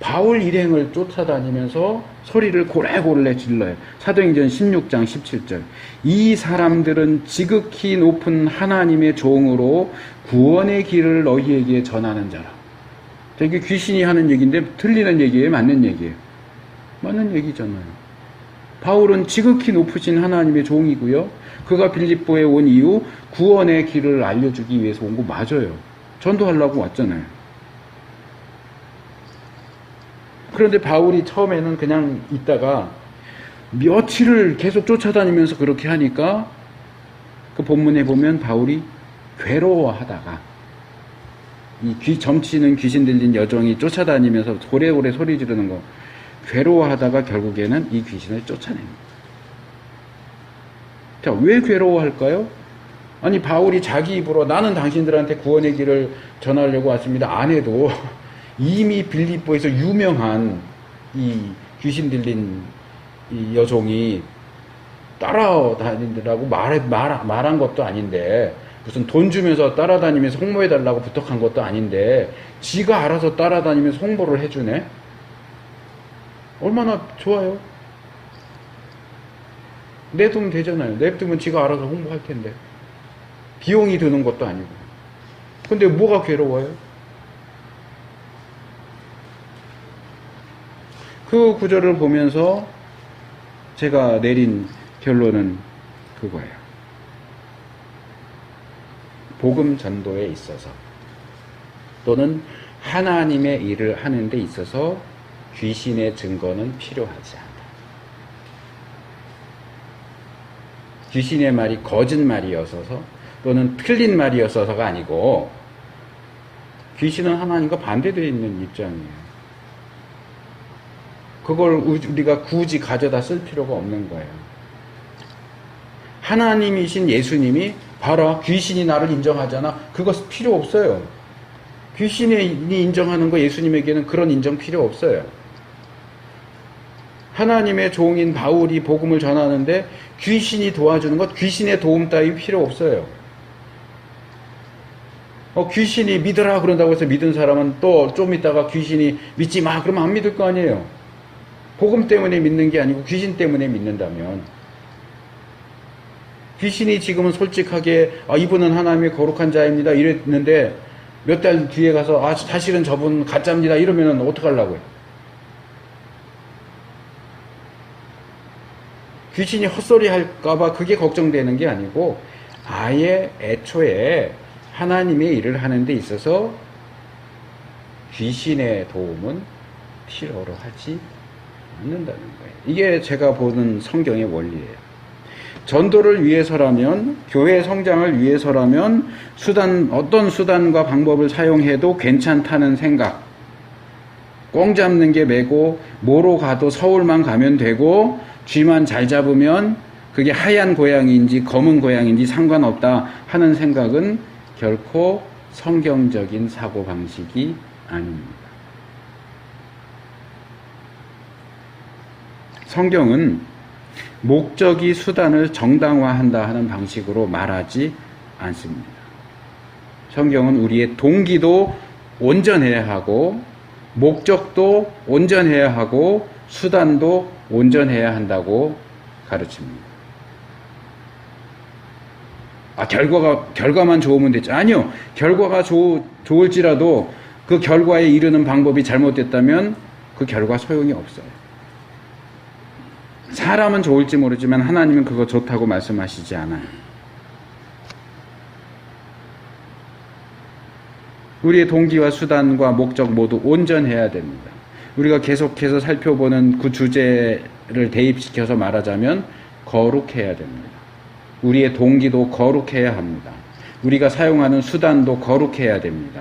바울 일행을 쫓아다니면서 소리를 고래고래 질러요. 사도행전 16장 17절. 이 사람들은 지극히 높은 하나님의 종으로 구원의 길을 너희에게 전하는 자라. 이게 귀신이 하는 얘기인데 틀리는 얘기예요? 맞는 얘기예요? 맞는 얘기잖아요. 바울은 지극히 높으신 하나님의 종이고요. 그가 빌립보에 온 이후 구원의 길을 알려주기 위해서 온 거 맞아요. 전도하려고 왔잖아요. 그런데 바울이 처음에는 그냥 있다가 며칠을 계속 쫓아다니면서 그렇게 하니까 그 본문에 보면 바울이 괴로워하다가 이 점치는 귀신 들린 여종이 쫓아다니면서 고래고래 소리 지르는 거 괴로워하다가 결국에는 이 귀신을 쫓아냅니다. 자, 왜 괴로워할까요? 아니 바울이 자기 입으로 나는 당신들한테 구원의 길을 전하려고 왔습니다 안 해도 이미 빌립보에서 유명한 이 귀신 들린 이 여종이 따라다니더라고 말한 것도 아닌데 무슨 돈 주면서 따라다니면서 홍보해달라고 부탁한 것도 아닌데 지가 알아서 따라다니면서 홍보를 해주네. 얼마나 좋아요. 내두면 되잖아요. 내두면 지가 알아서 홍보할 텐데 비용이 드는 것도 아니고. 근데 뭐가 괴로워요? 그 구절을 보면서 제가 내린 결론은 그거예요. 복음 전도에 있어서 또는 하나님의 일을 하는 데 있어서 귀신의 증거는 필요하지 않다. 귀신의 말이 거짓말이어서 또는 틀린 말이었어서가 아니고 귀신은 하나님과 반대되어 있는 입장이에요. 그걸 우리가 굳이 가져다 쓸 필요가 없는 거예요. 하나님이신 예수님이 봐라 귀신이 나를 인정하잖아. 그거 필요 없어요. 귀신이 인정하는 거 예수님에게는 그런 인정 필요 없어요. 하나님의 종인 바울이 복음을 전하는데 귀신이 도와주는 것, 귀신의 도움 따위 필요 없어요. 귀신이 믿으라 그런다고 해서 믿은 사람은 또 좀 있다가 귀신이 믿지 마 그러면 안 믿을 거 아니에요. 복음 때문에 믿는 게 아니고 귀신 때문에 믿는다면, 귀신이 지금은 솔직하게 이분은 하나님의 거룩한 자입니다 이랬는데 몇 달 뒤에 가서 사실은 저분 가짜입니다 이러면 어떡하려고요? 귀신이 헛소리 할까봐 그게 걱정되는 게 아니고 아예 애초에 하나님의 일을 하는 데 있어서 귀신의 도움은 필요로 하지 않는다는 거예요. 이게 제가 보는 성경의 원리예요. 전도를 위해서라면, 교회 성장을 위해서라면 어떤 수단과 방법을 사용해도 괜찮다는 생각, 꽁 잡는 게 매고 뭐로 가도 서울만 가면 되고 쥐만 잘 잡으면 그게 하얀 고양이인지 검은 고양이인지 상관없다 하는 생각은 결코 성경적인 사고방식이 아닙니다. 성경은 목적이 수단을 정당화한다 하는 방식으로 말하지 않습니다. 성경은 우리의 동기도 온전해야 하고 목적도 온전해야 하고 수단도 온전해야 한다고 가르칩니다. 결과만 좋으면 되죠. 아니요. 결과가 좋을지라도 그 결과에 이르는 방법이 잘못됐다면 그 결과 소용이 없어요. 사람은 좋을지 모르지만 하나님은 그거 좋다고 말씀하시지 않아요. 우리의 동기와 수단과 목적 모두 온전해야 됩니다. 우리가 계속해서 살펴보는 그 주제를 대입시켜서 말하자면 거룩해야 됩니다. 우리의 동기도 거룩해야 합니다. 우리가 사용하는 수단도 거룩해야 됩니다.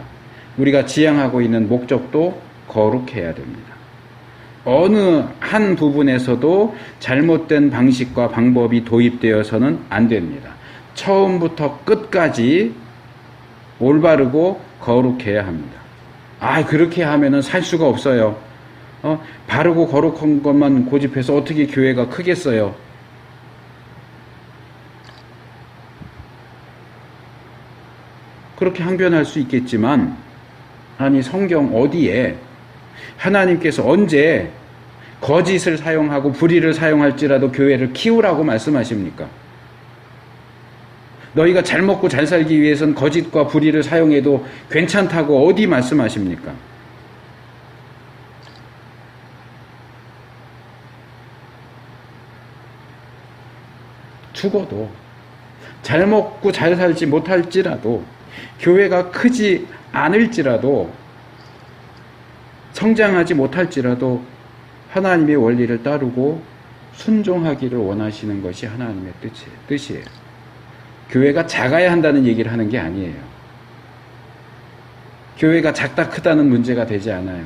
우리가 지향하고 있는 목적도 거룩해야 됩니다. 어느 한 부분에서도 잘못된 방식과 방법이 도입되어서는 안 됩니다. 처음부터 끝까지 올바르고 거룩해야 합니다. 그렇게 하면은 살 수가 없어요. 바르고 거룩한 것만 고집해서 어떻게 교회가 크겠어요? 그렇게 항변할 수 있겠지만, 아니 성경 어디에 하나님께서 언제 거짓을 사용하고 불의를 사용할지라도 교회를 키우라고 말씀하십니까? 너희가 잘 먹고 잘 살기 위해서는 거짓과 불의를 사용해도 괜찮다고 어디 말씀하십니까? 죽어도 잘 먹고 잘 살지 못할지라도 교회가 크지 않을지라도 성장하지 못할지라도 하나님의 원리를 따르고 순종하기를 원하시는 것이 하나님의 뜻이에요. 교회가 작아야 한다는 얘기를 하는 게 아니에요. 교회가 작다 크다는 문제가 되지 않아요.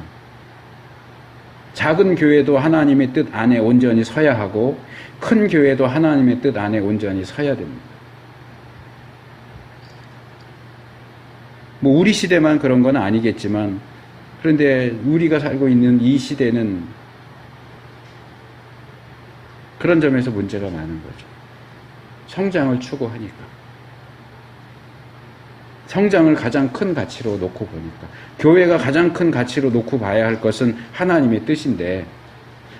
작은 교회도 하나님의 뜻 안에 온전히 서야 하고 큰 교회도 하나님의 뜻 안에 온전히 서야 됩니다. 우리 시대만 그런 건 아니겠지만, 그런데 우리가 살고 있는 이 시대는 그런 점에서 문제가 많은 거죠. 성장을 추구하니까. 성장을 가장 큰 가치로 놓고 보니까. 교회가 가장 큰 가치로 놓고 봐야 할 것은 하나님의 뜻인데,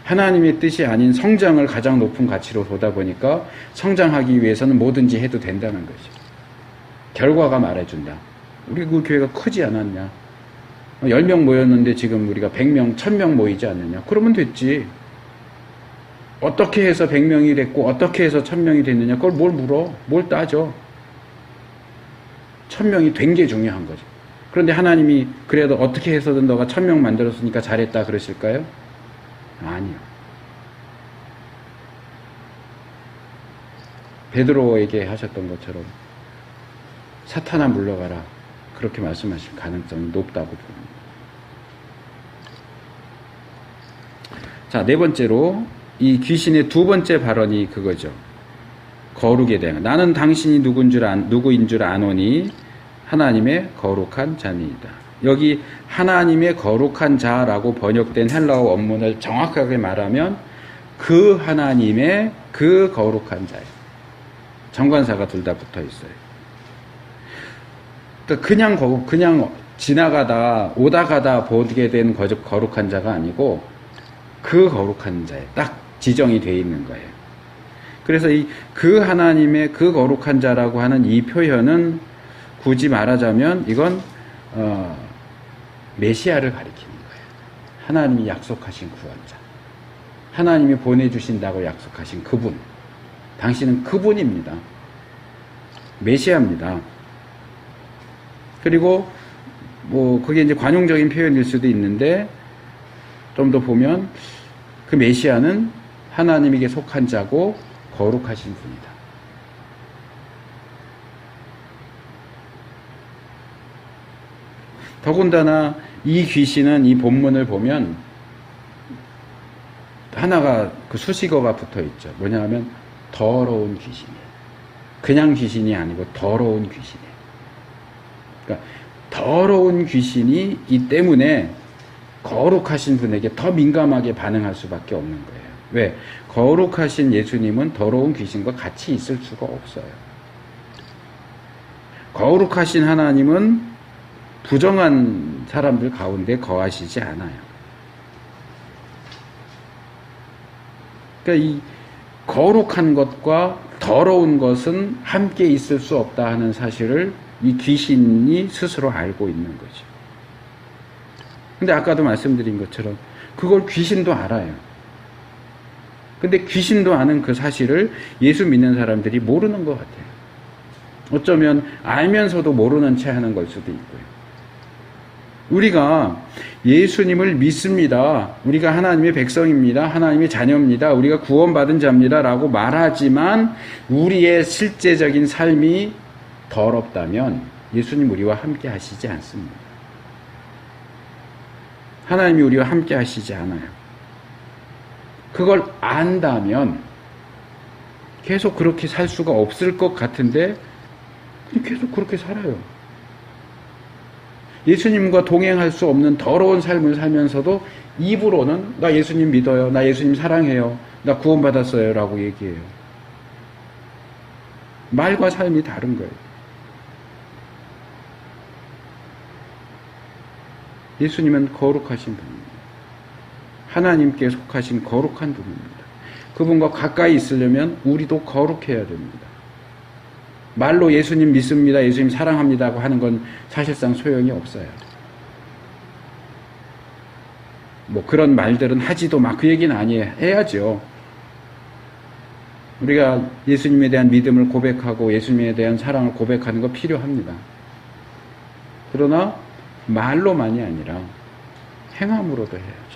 하나님의 뜻이 아닌 성장을 가장 높은 가치로 보다 보니까 성장하기 위해서는 뭐든지 해도 된다는 거죠. 결과가 말해준다. 우리 그 교회가 크지 않았냐? 10명 모였는데 지금 우리가 100명, 1000명 모이지 않느냐? 그러면 됐지. 어떻게 해서 100명이 됐고 어떻게 해서 1000명이 됐느냐? 그걸 뭘 물어? 뭘 따져? 1000명이 된 게 중요한 거죠. 그런데 하나님이 그래도 어떻게 해서든 너가 1000명 만들었으니까 잘했다 그러실까요? 아니요. 베드로에게 하셨던 것처럼 사탄아 물러가라. 그렇게 말씀하실 가능성이 높다고 봅니다. 자, 네 번째로 이 귀신의 두 번째 발언이 그거죠. 거룩에 대한. 나는 당신이 누구인 줄 아노니 하나님의 거룩한 자니이다. 여기 하나님의 거룩한 자라고 번역된 헬라어 원문을 정확하게 말하면 그 하나님의 그 거룩한 자예요. 정관사가 둘 다 붙어 있어요. 그러니까 그냥 지나가다 오다 가다 보게 된 거룩한 자가 아니고 그 거룩한 자에 딱 지정이 되어 있는 거예요. 그래서 그 하나님의 그 거룩한 자라고 하는 이 표현은 굳이 말하자면 이건 메시아를 가리키는 거예요. 하나님이 약속하신 구원자. 하나님이 보내주신다고 약속하신 그분. 당신은 그분입니다. 메시아입니다. 그리고 그게 이제 관용적인 표현일 수도 있는데 좀 더 보면 그 메시아는 하나님에게 속한 자고 거룩하신 분이다. 더군다나 이 귀신은 이 본문을 보면 하나가 그 수식어가 붙어 있죠. 뭐냐 하면 더러운 귀신이에요. 그냥 귀신이 아니고 더러운 귀신이에요. 그러니까 더러운 귀신이 이 때문에 거룩하신 분에게 더 민감하게 반응할 수밖에 없는 거예요. 왜? 거룩하신 예수님은 더러운 귀신과 같이 있을 수가 없어요. 거룩하신 하나님은 부정한 사람들 가운데 거하시지 않아요. 그러니까 이 거룩한 것과 더러운 것은 함께 있을 수 없다 하는 사실을 이 귀신이 스스로 알고 있는 거죠. 근데 아까도 말씀드린 것처럼 그걸 귀신도 알아요. 근데 귀신도 아는 그 사실을 예수 믿는 사람들이 모르는 것 같아요. 어쩌면 알면서도 모르는 채 하는 걸 수도 있고요. 우리가 예수님을 믿습니다. 우리가 하나님의 백성입니다. 하나님의 자녀입니다. 우리가 구원받은 자입니다. 라고 말하지만 우리의 실제적인 삶이 더럽다면 예수님 우리와 함께 하시지 않습니다. 하나님이 우리와 함께 하시지 않아요. 그걸 안다면 계속 그렇게 살 수가 없을 것 같은데 계속 그렇게 살아요. 예수님과 동행할 수 없는 더러운 삶을 살면서도 입으로는 나 예수님 믿어요. 나 예수님 사랑해요. 나 구원받았어요. 라고 얘기해요. 말과 삶이 다른 거예요. 예수님은 거룩하신 분입니다. 하나님께 속하신 거룩한 분입니다. 그분과 가까이 있으려면 우리도 거룩해야 됩니다. 말로 예수님 믿습니다, 예수님 사랑합니다고 하는 건 사실상 소용이 없어요. 그런 말들은 하지도 마. 그 얘기는 아니에요. 해야죠. 우리가 예수님에 대한 믿음을 고백하고 예수님에 대한 사랑을 고백하는 거 필요합니다. 그러나 말로만이 아니라 행함으로도 해야죠.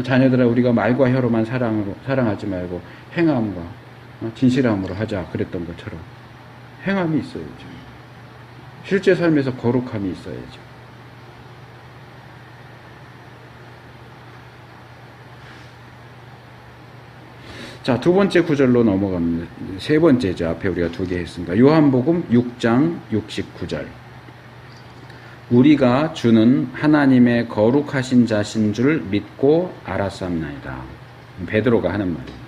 자녀들아, 우리가 말과 혀로만 사랑하지 말고 행함과 진실함으로 하자 그랬던 것처럼 행함이 있어야죠. 실제 삶에서 거룩함이 있어야죠. 자, 두 번째 구절로 넘어갑니다. 세 번째죠. 앞에 우리가 두 개 했습니다. 요한복음 6장 69절. 우리가 주는 하나님의 거룩하신 자신 줄 믿고 알았사옵나이다. 베드로가 하는 말입니다.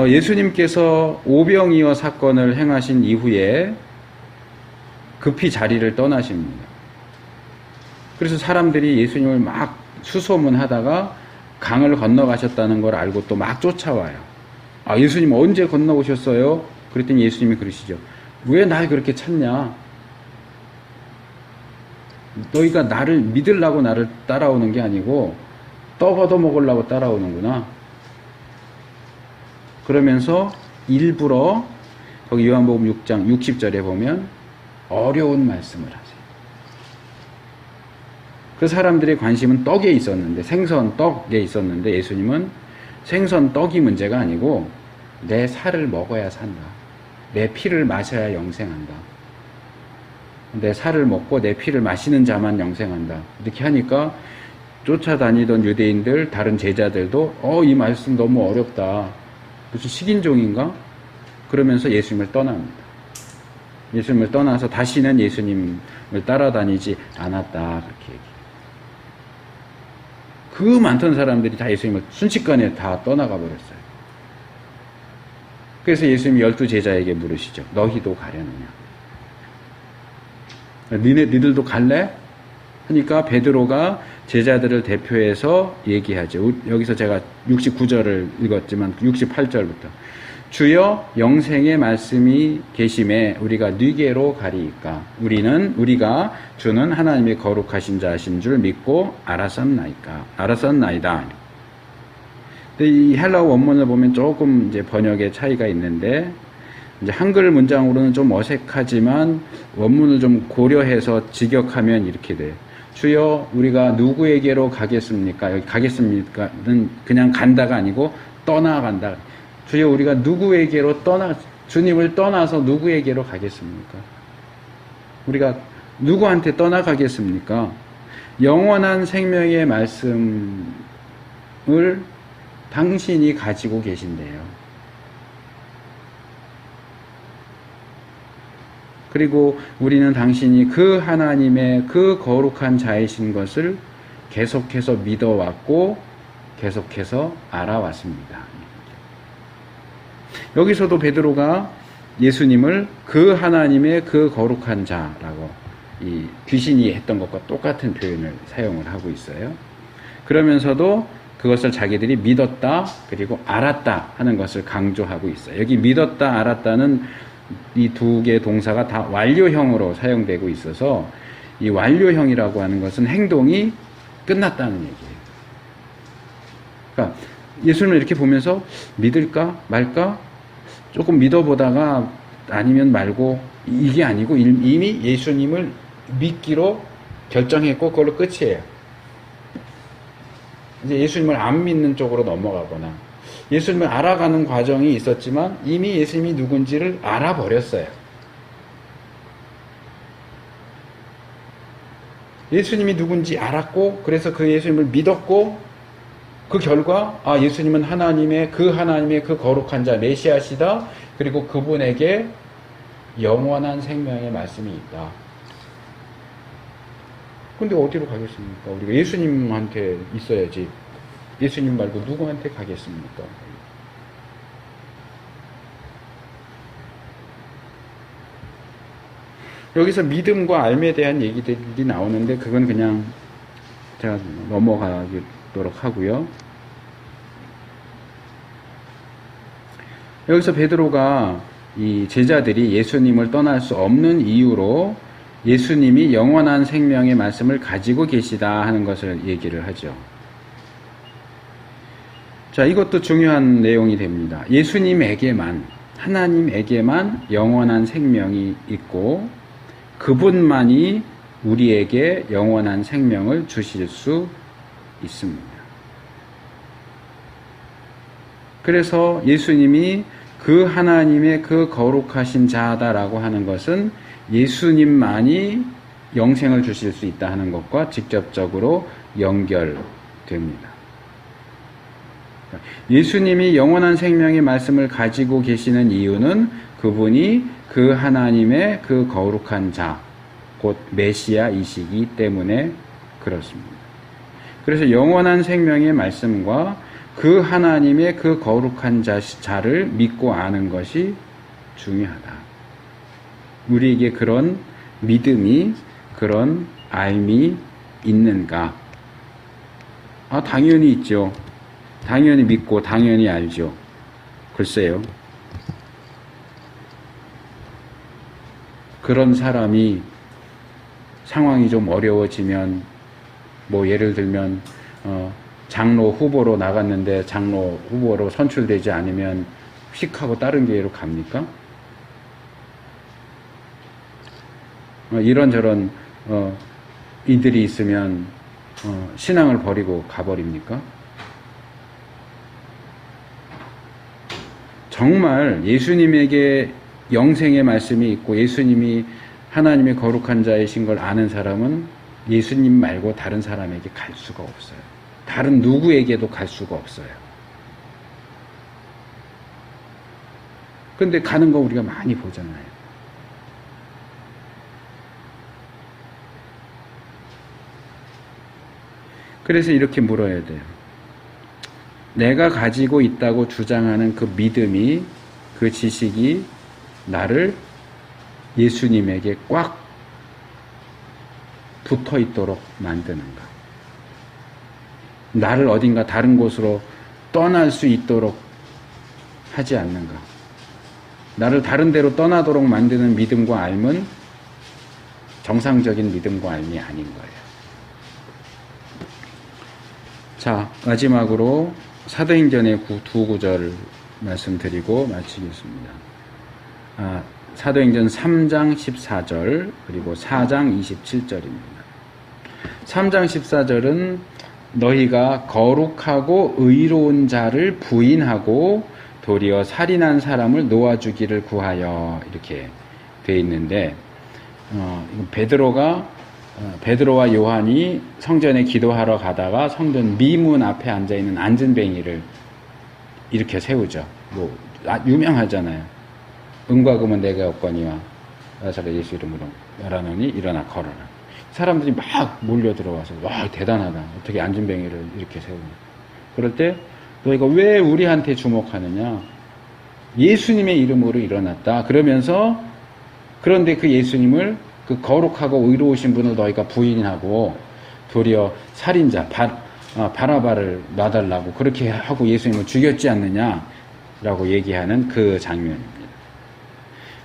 예수님께서 오병이어 사건을 행하신 이후에 급히 자리를 떠나십니다. 그래서 사람들이 예수님을 막 수소문하다가 강을 건너가셨다는 걸 알고 또 막 쫓아와요. 아, 예수님 언제 건너오셨어요? 그랬더니 예수님이 그러시죠. 왜 날 그렇게 찾냐? 너희가 나를 믿으려고 나를 따라오는 게 아니고 떡 얻어먹으려고 따라오는구나. 그러면서 일부러 거기 요한복음 6장 60절에 보면 어려운 말씀을 하세요. 그 사람들의 관심은 떡에 있었는데, 생선, 떡에 있었는데 예수님은 생선, 떡이 문제가 아니고 내 살을 먹어야 산다. 내 피를 마셔야 영생한다. 내 살을 먹고 내 피를 마시는 자만 영생한다. 이렇게 하니까 쫓아다니던 유대인들, 다른 제자들도 이 말씀 너무 어렵다. 무슨 식인종인가? 그러면서 예수님을 떠납니다. 예수님을 떠나서 다시는 예수님을 따라다니지 않았다. 그렇게 얘기해요. 그 많던 사람들이 다 예수님을 순식간에 다 떠나가 버렸어요. 그래서 예수님이 12제자에게 물으시죠. 너희도 가려느냐? 니들도 갈래? 하니까 베드로가 제자들을 대표해서 얘기하죠. 여기서 제가 69절을 읽었지만 68절부터 주여 영생의 말씀이 계심에 우리가 네게로 가리이까 우리가 주는 하나님의 거룩하신 자신 줄 믿고 알았었나이다. 근데 이 헬라어 원문을 보면 조금 이제 번역의 차이가 있는데 이제 한글 문장으로는 좀 어색하지만 원문을 좀 고려해서 직역하면 이렇게 돼요. 주여 우리가 누구에게로 가겠습니까? 여기 가겠습니까는 그냥 간다가 아니고 떠나간다. 주여 우리가 누구에게로 주님을 떠나서 누구에게로 가겠습니까? 우리가 누구한테 떠나가겠습니까? 영원한 생명의 말씀을 당신이 가지고 계신대요. 그리고 우리는 당신이 그 하나님의 그 거룩한 자이신 것을 계속해서 믿어왔고 계속해서 알아왔습니다. 여기서도 베드로가 예수님을 그 하나님의 그 거룩한 자라고 이 귀신이 했던 것과 똑같은 표현을 사용을 하고 있어요. 그러면서도 그것을 자기들이 믿었다 그리고 알았다 하는 것을 강조하고 있어요. 여기 믿었다 알았다는 이 두 개의 동사가 다 완료형으로 사용되고 있어서 이 완료형이라고 하는 것은 행동이 끝났다는 얘기예요. 그러니까 예수님을 이렇게 보면서 믿을까 말까 조금 믿어보다가 아니면 말고 이게 아니고 이미 예수님을 믿기로 결정했고 그걸로 끝이에요. 이제 예수님을 안 믿는 쪽으로 넘어가거나 예수님을 알아가는 과정이 있었지만 이미 예수님이 누군지를 알아버렸어요. 예수님이 누군지 알았고 그래서 그 예수님을 믿었고 그 결과 예수님은 하나님의 그 거룩한 자 메시아시다. 그리고 그분에게 영원한 생명의 말씀이 있다. 근데 어디로 가겠습니까? 우리가 예수님한테 있어야지. 예수님 말고 누구한테 가겠습니까? 여기서 믿음과 알에 대한 얘기들이 나오는데 그건 그냥 제가 넘어가도록 하고요. 여기서 베드로가 이 제자들이 예수님을 떠날 수 없는 이유로 예수님이 영원한 생명의 말씀을 가지고 계시다 하는 것을 얘기를 하죠. 자, 이것도 중요한 내용이 됩니다. 예수님에게만, 하나님에게만 영원한 생명이 있고 그분만이 우리에게 영원한 생명을 주실 수 있습니다. 그래서 예수님이 그 하나님의 그 거룩하신 자다라고 하는 것은 예수님만이 영생을 주실 수 있다 하는 것과 직접적으로 연결됩니다. 예수님이 영원한 생명의 말씀을 가지고 계시는 이유는 그분이 그 하나님의 그 거룩한 자, 곧 메시아이시기 때문에 그렇습니다. 그래서 영원한 생명의 말씀과 그 하나님의 그 거룩한 자를 믿고 아는 것이 중요하다. 우리에게 그런 믿음이, 그런 알미 있는가? 당연히 있죠. 당연히 믿고 당연히 알죠. 글쎄요. 그런 사람이 상황이 좀 어려워지면 예를 들면 장로 후보로 나갔는데 장로 후보로 선출되지 않으면 휙 하고 다른 교회로 갑니까? 이런저런 이들이 있으면 신앙을 버리고 가버립니까? 예수님에게 영생의 말씀이 있고 예수님이 하나님의 거룩한 자이신 걸 아는 사람은 예수님 말고 다른 사람에게 갈 수가 없어요. 다른 누구에게도 갈 수가 없어요. 근데 가는 거 우리가 많이 보잖아요. 그래서 이렇게 물어야 돼요. 내가 가지고 있다고 주장하는 그 믿음이, 그 지식이 나를 예수님에게 꽉 붙어 있도록 만드는가? 나를 어딘가 다른 곳으로 떠날 수 있도록 하지 않는가? 나를 다른 데로 떠나도록 만드는 믿음과 삶은 정상적인 믿음과 삶이 아닌 거예요. 자, 마지막으로 사도행전의 두 구절 말씀드리고 마치겠습니다. 사도행전 3장 14절 그리고 4장 27절입니다. 3장 14절은 너희가 거룩하고 의로운 자를 부인하고 도리어 살인한 사람을 놓아주기를 구하여, 이렇게 되어 있는데, 베드로와 요한이 성전에 기도하러 가다가 성전 미문 앞에 앉아있는 안진뱅이를 이렇게 세우죠. 유명하잖아요. 은과 금은 내게 없거니와 나사렛 예수 이름으로 말하노니 일어나 걸어라. 사람들이 막 몰려 들어와서, 와, 대단하다. 어떻게 안진뱅이를 이렇게 세우냐. 그럴 때 너희가 왜 우리한테 주목하느냐? 예수님의 이름으로 일어났다. 그러면서, 그런데 그 예수님을, 그 거룩하고 의로우신 분을 너희가 부인하고 도리어 살인자 바라바를 놔달라고 그렇게 하고 예수님을 죽였지 않느냐라고 얘기하는 그 장면입니다.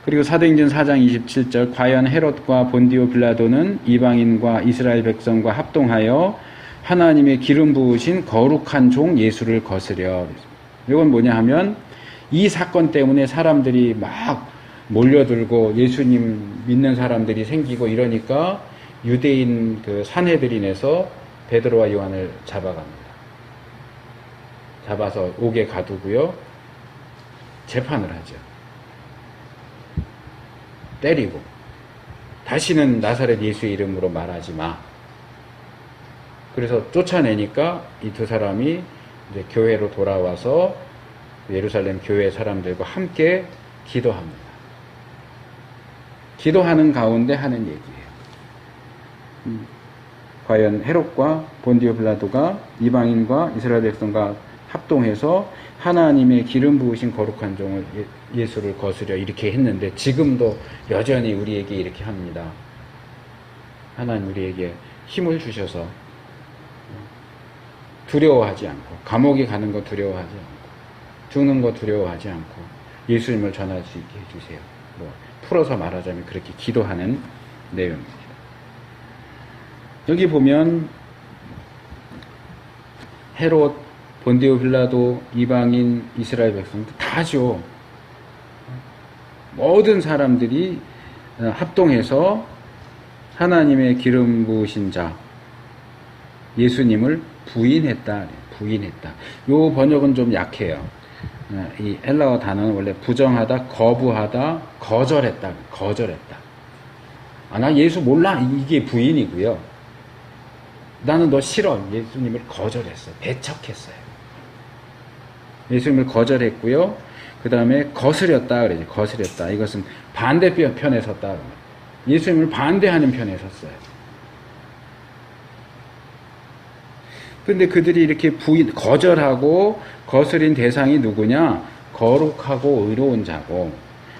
그리고 사도행전 4장 27절, 과연 헤롯과 본디오 빌라도는 이방인과 이스라엘 백성과 합동하여 하나님의 기름 부으신 거룩한 종 예수를 거스려. 이건 뭐냐 하면, 이 사건 때문에 사람들이 막 몰려들고 예수님 믿는 사람들이 생기고 이러니까 유대인 그 산헤드린에서 베드로와 요한을 잡아갑니다. 잡아서 옥에 가두고요, 재판을 하죠. 때리고, 다시는 나사렛 예수의 이름으로 말하지 마. 그래서 쫓아내니까 이 두 사람이 이제 교회로 돌아와서 예루살렘 교회 사람들과 함께 기도합니다. 기도하는 가운데 하는 얘기예요. 과연 헤롯과 본디오 빌라도가 이방인과 이스라엘 백성과 합동해서 하나님의 기름 부으신 거룩한 종을 예수를 거스려 이렇게 했는데, 지금도 여전히 우리에게 이렇게 합니다. 하나님 우리에게 힘을 주셔서 두려워하지 않고, 감옥에 가는 거 두려워하지 않고, 죽는 거 두려워하지 않고 예수님을 전할 수 있게 해주세요. 풀어서 말하자면 그렇게 기도하는 내용입니다. 여기 보면 헤롯, 본디오 빌라도, 이방인, 이스라엘 백성 다죠. 모든 사람들이 합동해서 하나님의 기름 부으신 자 예수님을 부인했다. 요 번역은 좀 약해요. 이 헬라어 단어는 원래 부정하다, 거부하다, 거절했다. 나 예수 몰라. 이게 부인이고요. 나는 너 싫어. 예수님을 거절했어요. 배척했어요. 예수님을 거절했고요. 그 다음에 거스렸다. 그러지. 거스렸다. 이것은 반대편에 섰다. 예수님을 반대하는 편에 섰어요. 근데 그들이 이렇게 거절하고 거스린 대상이 누구냐? 거룩하고 의로운 자고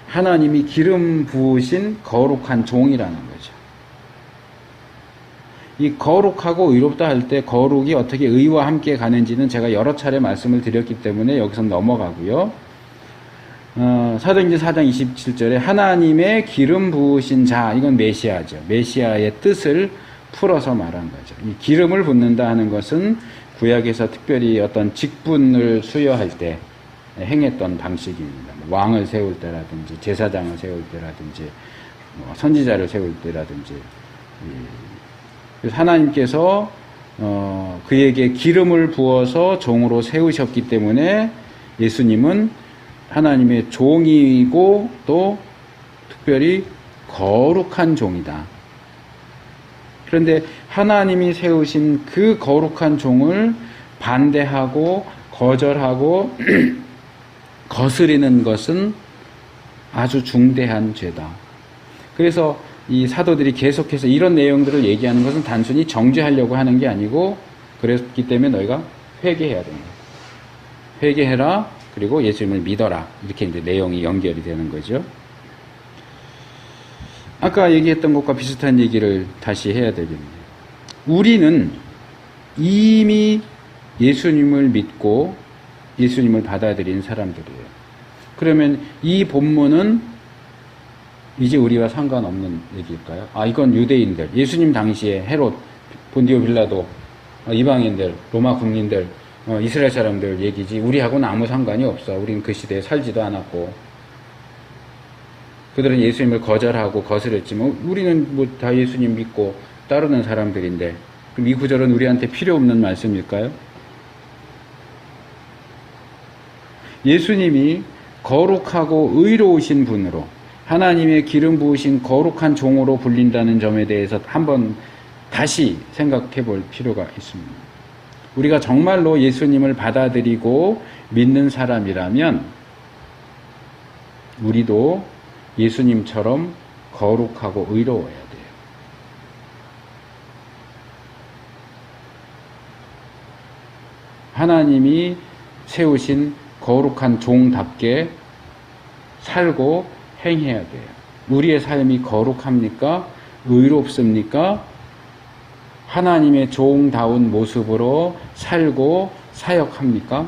하나님이 기름 부으신 거룩한 종이라는 거죠. 이 거룩하고 의롭다 할 때 거룩이 어떻게 의와 함께 가는지는 제가 여러 차례 말씀을 드렸기 때문에 여기서 넘어가고요. 사도행전 4장 27절에 하나님의 기름 부으신 자, 이건 메시아죠. 메시아의 뜻을 풀어서 말한 거죠. 이 기름을 붓는다 하는 것은 구약에서 특별히 어떤 직분을 수여할 때 행했던 방식입니다. 왕을 세울 때라든지 제사장을 세울 때라든지 선지자를 세울 때라든지. 그래서 하나님께서 그에게 기름을 부어서 종으로 세우셨기 때문에 예수님은 하나님의 종이고 또 특별히 거룩한 종이다. 그런데 하나님이 세우신 그 거룩한 종을 반대하고 거절하고 거스리는 것은 아주 중대한 죄다. 그래서 이 사도들이 계속해서 이런 내용들을 얘기하는 것은 단순히 정죄하려고 하는 게 아니고, 그랬기 때문에 너희가 회개해야 된다. 회개해라. 그리고 예수님을 믿어라. 이렇게 이제 내용이 연결이 되는 거죠. 아까 얘기했던 것과 비슷한 얘기를 다시 해야 되겠네요. 우리는 이미 예수님을 믿고 예수님을 받아들인 사람들이에요. 그러면 이 본문은 이제 우리와 상관없는 얘기일까요? 이건 유대인들, 예수님 당시에 헤롯, 본디오 빌라도, 이방인들, 로마 국민들, 이스라엘 사람들 얘기지 우리하고는 아무 상관이 없어. 우리는 그 시대에 살지도 않았고, 그들은 예수님을 거절하고 거스렸지만 우리는 뭐 다 예수님 믿고 따르는 사람들인데, 그럼 이 구절은 우리한테 필요 없는 말씀일까요? 예수님이 거룩하고 의로우신 분으로 하나님의 기름 부으신 거룩한 종으로 불린다는 점에 대해서 한번 다시 생각해 볼 필요가 있습니다. 우리가 정말로 예수님을 받아들이고 믿는 사람이라면 우리도 예수님처럼 거룩하고 의로워야 돼요. 하나님이 세우신 거룩한 종답게 살고 행해야 돼요. 우리의 삶이 거룩합니까? 의롭습니까? 하나님의 종다운 모습으로 살고 사역합니까?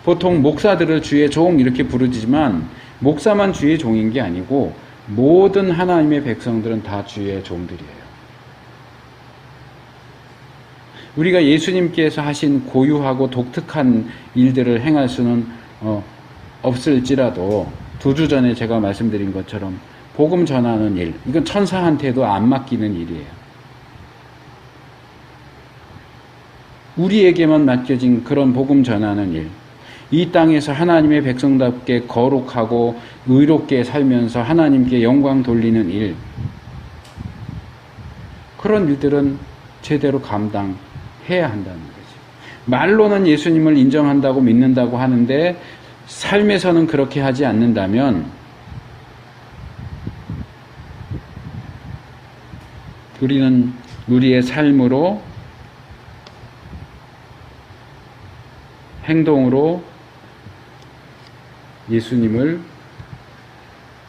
보통 목사들을 주의 종 이렇게 부르지만 목사만 주의 종인 게 아니고 모든 하나님의 백성들은 다 주의 종들이에요. 우리가 예수님께서 하신 고유하고 독특한 일들을 행할 수는 없을지라도 2주 전에 제가 말씀드린 것처럼 복음 전하는 일, 이건 천사한테도 안 맡기는 일이에요. 우리에게만 맡겨진 그런 복음 전하는 일, 이 땅에서 하나님의 백성답게 거룩하고 의롭게 살면서 하나님께 영광 돌리는 그런 일들은 제대로 감당해야 한다는 거죠. 말로는 예수님을 인정한다고 믿는다고 하는데 삶에서는 그렇게 하지 않는다면 우리는 우리의 삶으로, 행동으로 예수님을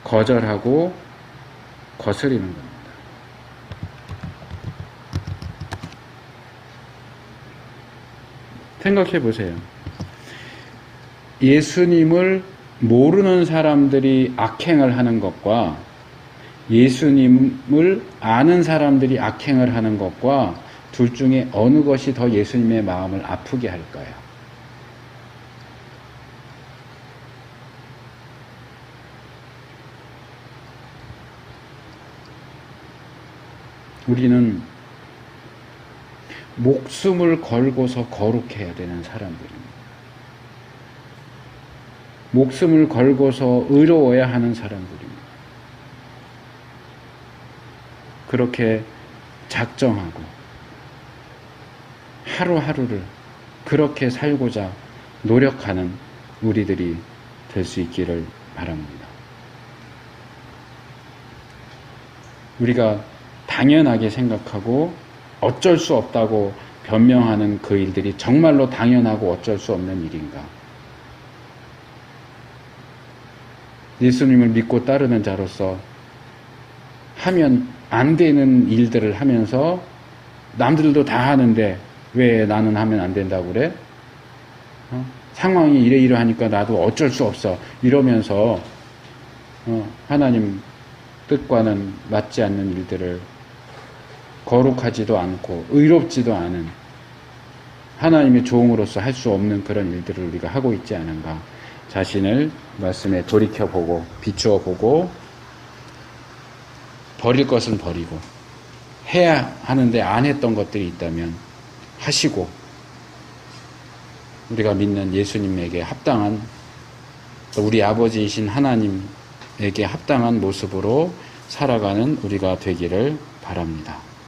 거절하고 거스리는 겁니다. 생각해 보세요. 예수님을 모르는 사람들이 악행을 하는 것과 예수님을 아는 사람들이 악행을 하는 것과 둘 중에 어느 것이 더 예수님의 마음을 아프게 할까요? 우리는 목숨을 걸고서 거룩해야 되는 사람들입니다. 목숨을 걸고서 의로워야 하는 사람들입니다. 그렇게 작정하고 하루하루를 그렇게 살고자 노력하는 우리들이 될 수 있기를 바랍니다. 우리가 당연하게 생각하고 어쩔 수 없다고 변명하는 그 일들이 정말로 당연하고 어쩔 수 없는 일인가? 예수님을 믿고 따르는 자로서 하면 안 되는 일들을 하면서 남들도 다 하는데 왜 나는 하면 안 된다고 그래? 상황이 이러이러하니까 나도 어쩔 수 없어 이러면서 하나님 뜻과는 맞지 않는 일들을, 거룩하지도 않고 의롭지도 않은 하나님의 종으로서 할 수 없는 그런 일들을 우리가 하고 있지 않은가. 자신을 말씀에 돌이켜보고 비추어보고 버릴 것은 버리고 해야 하는데 안 했던 것들이 있다면 하시고 우리가 믿는 예수님에게 합당한 우리 아버지이신 하나님 그리스도에게 합당한 모습으로 살아가는 우리가 되기를 바랍니다.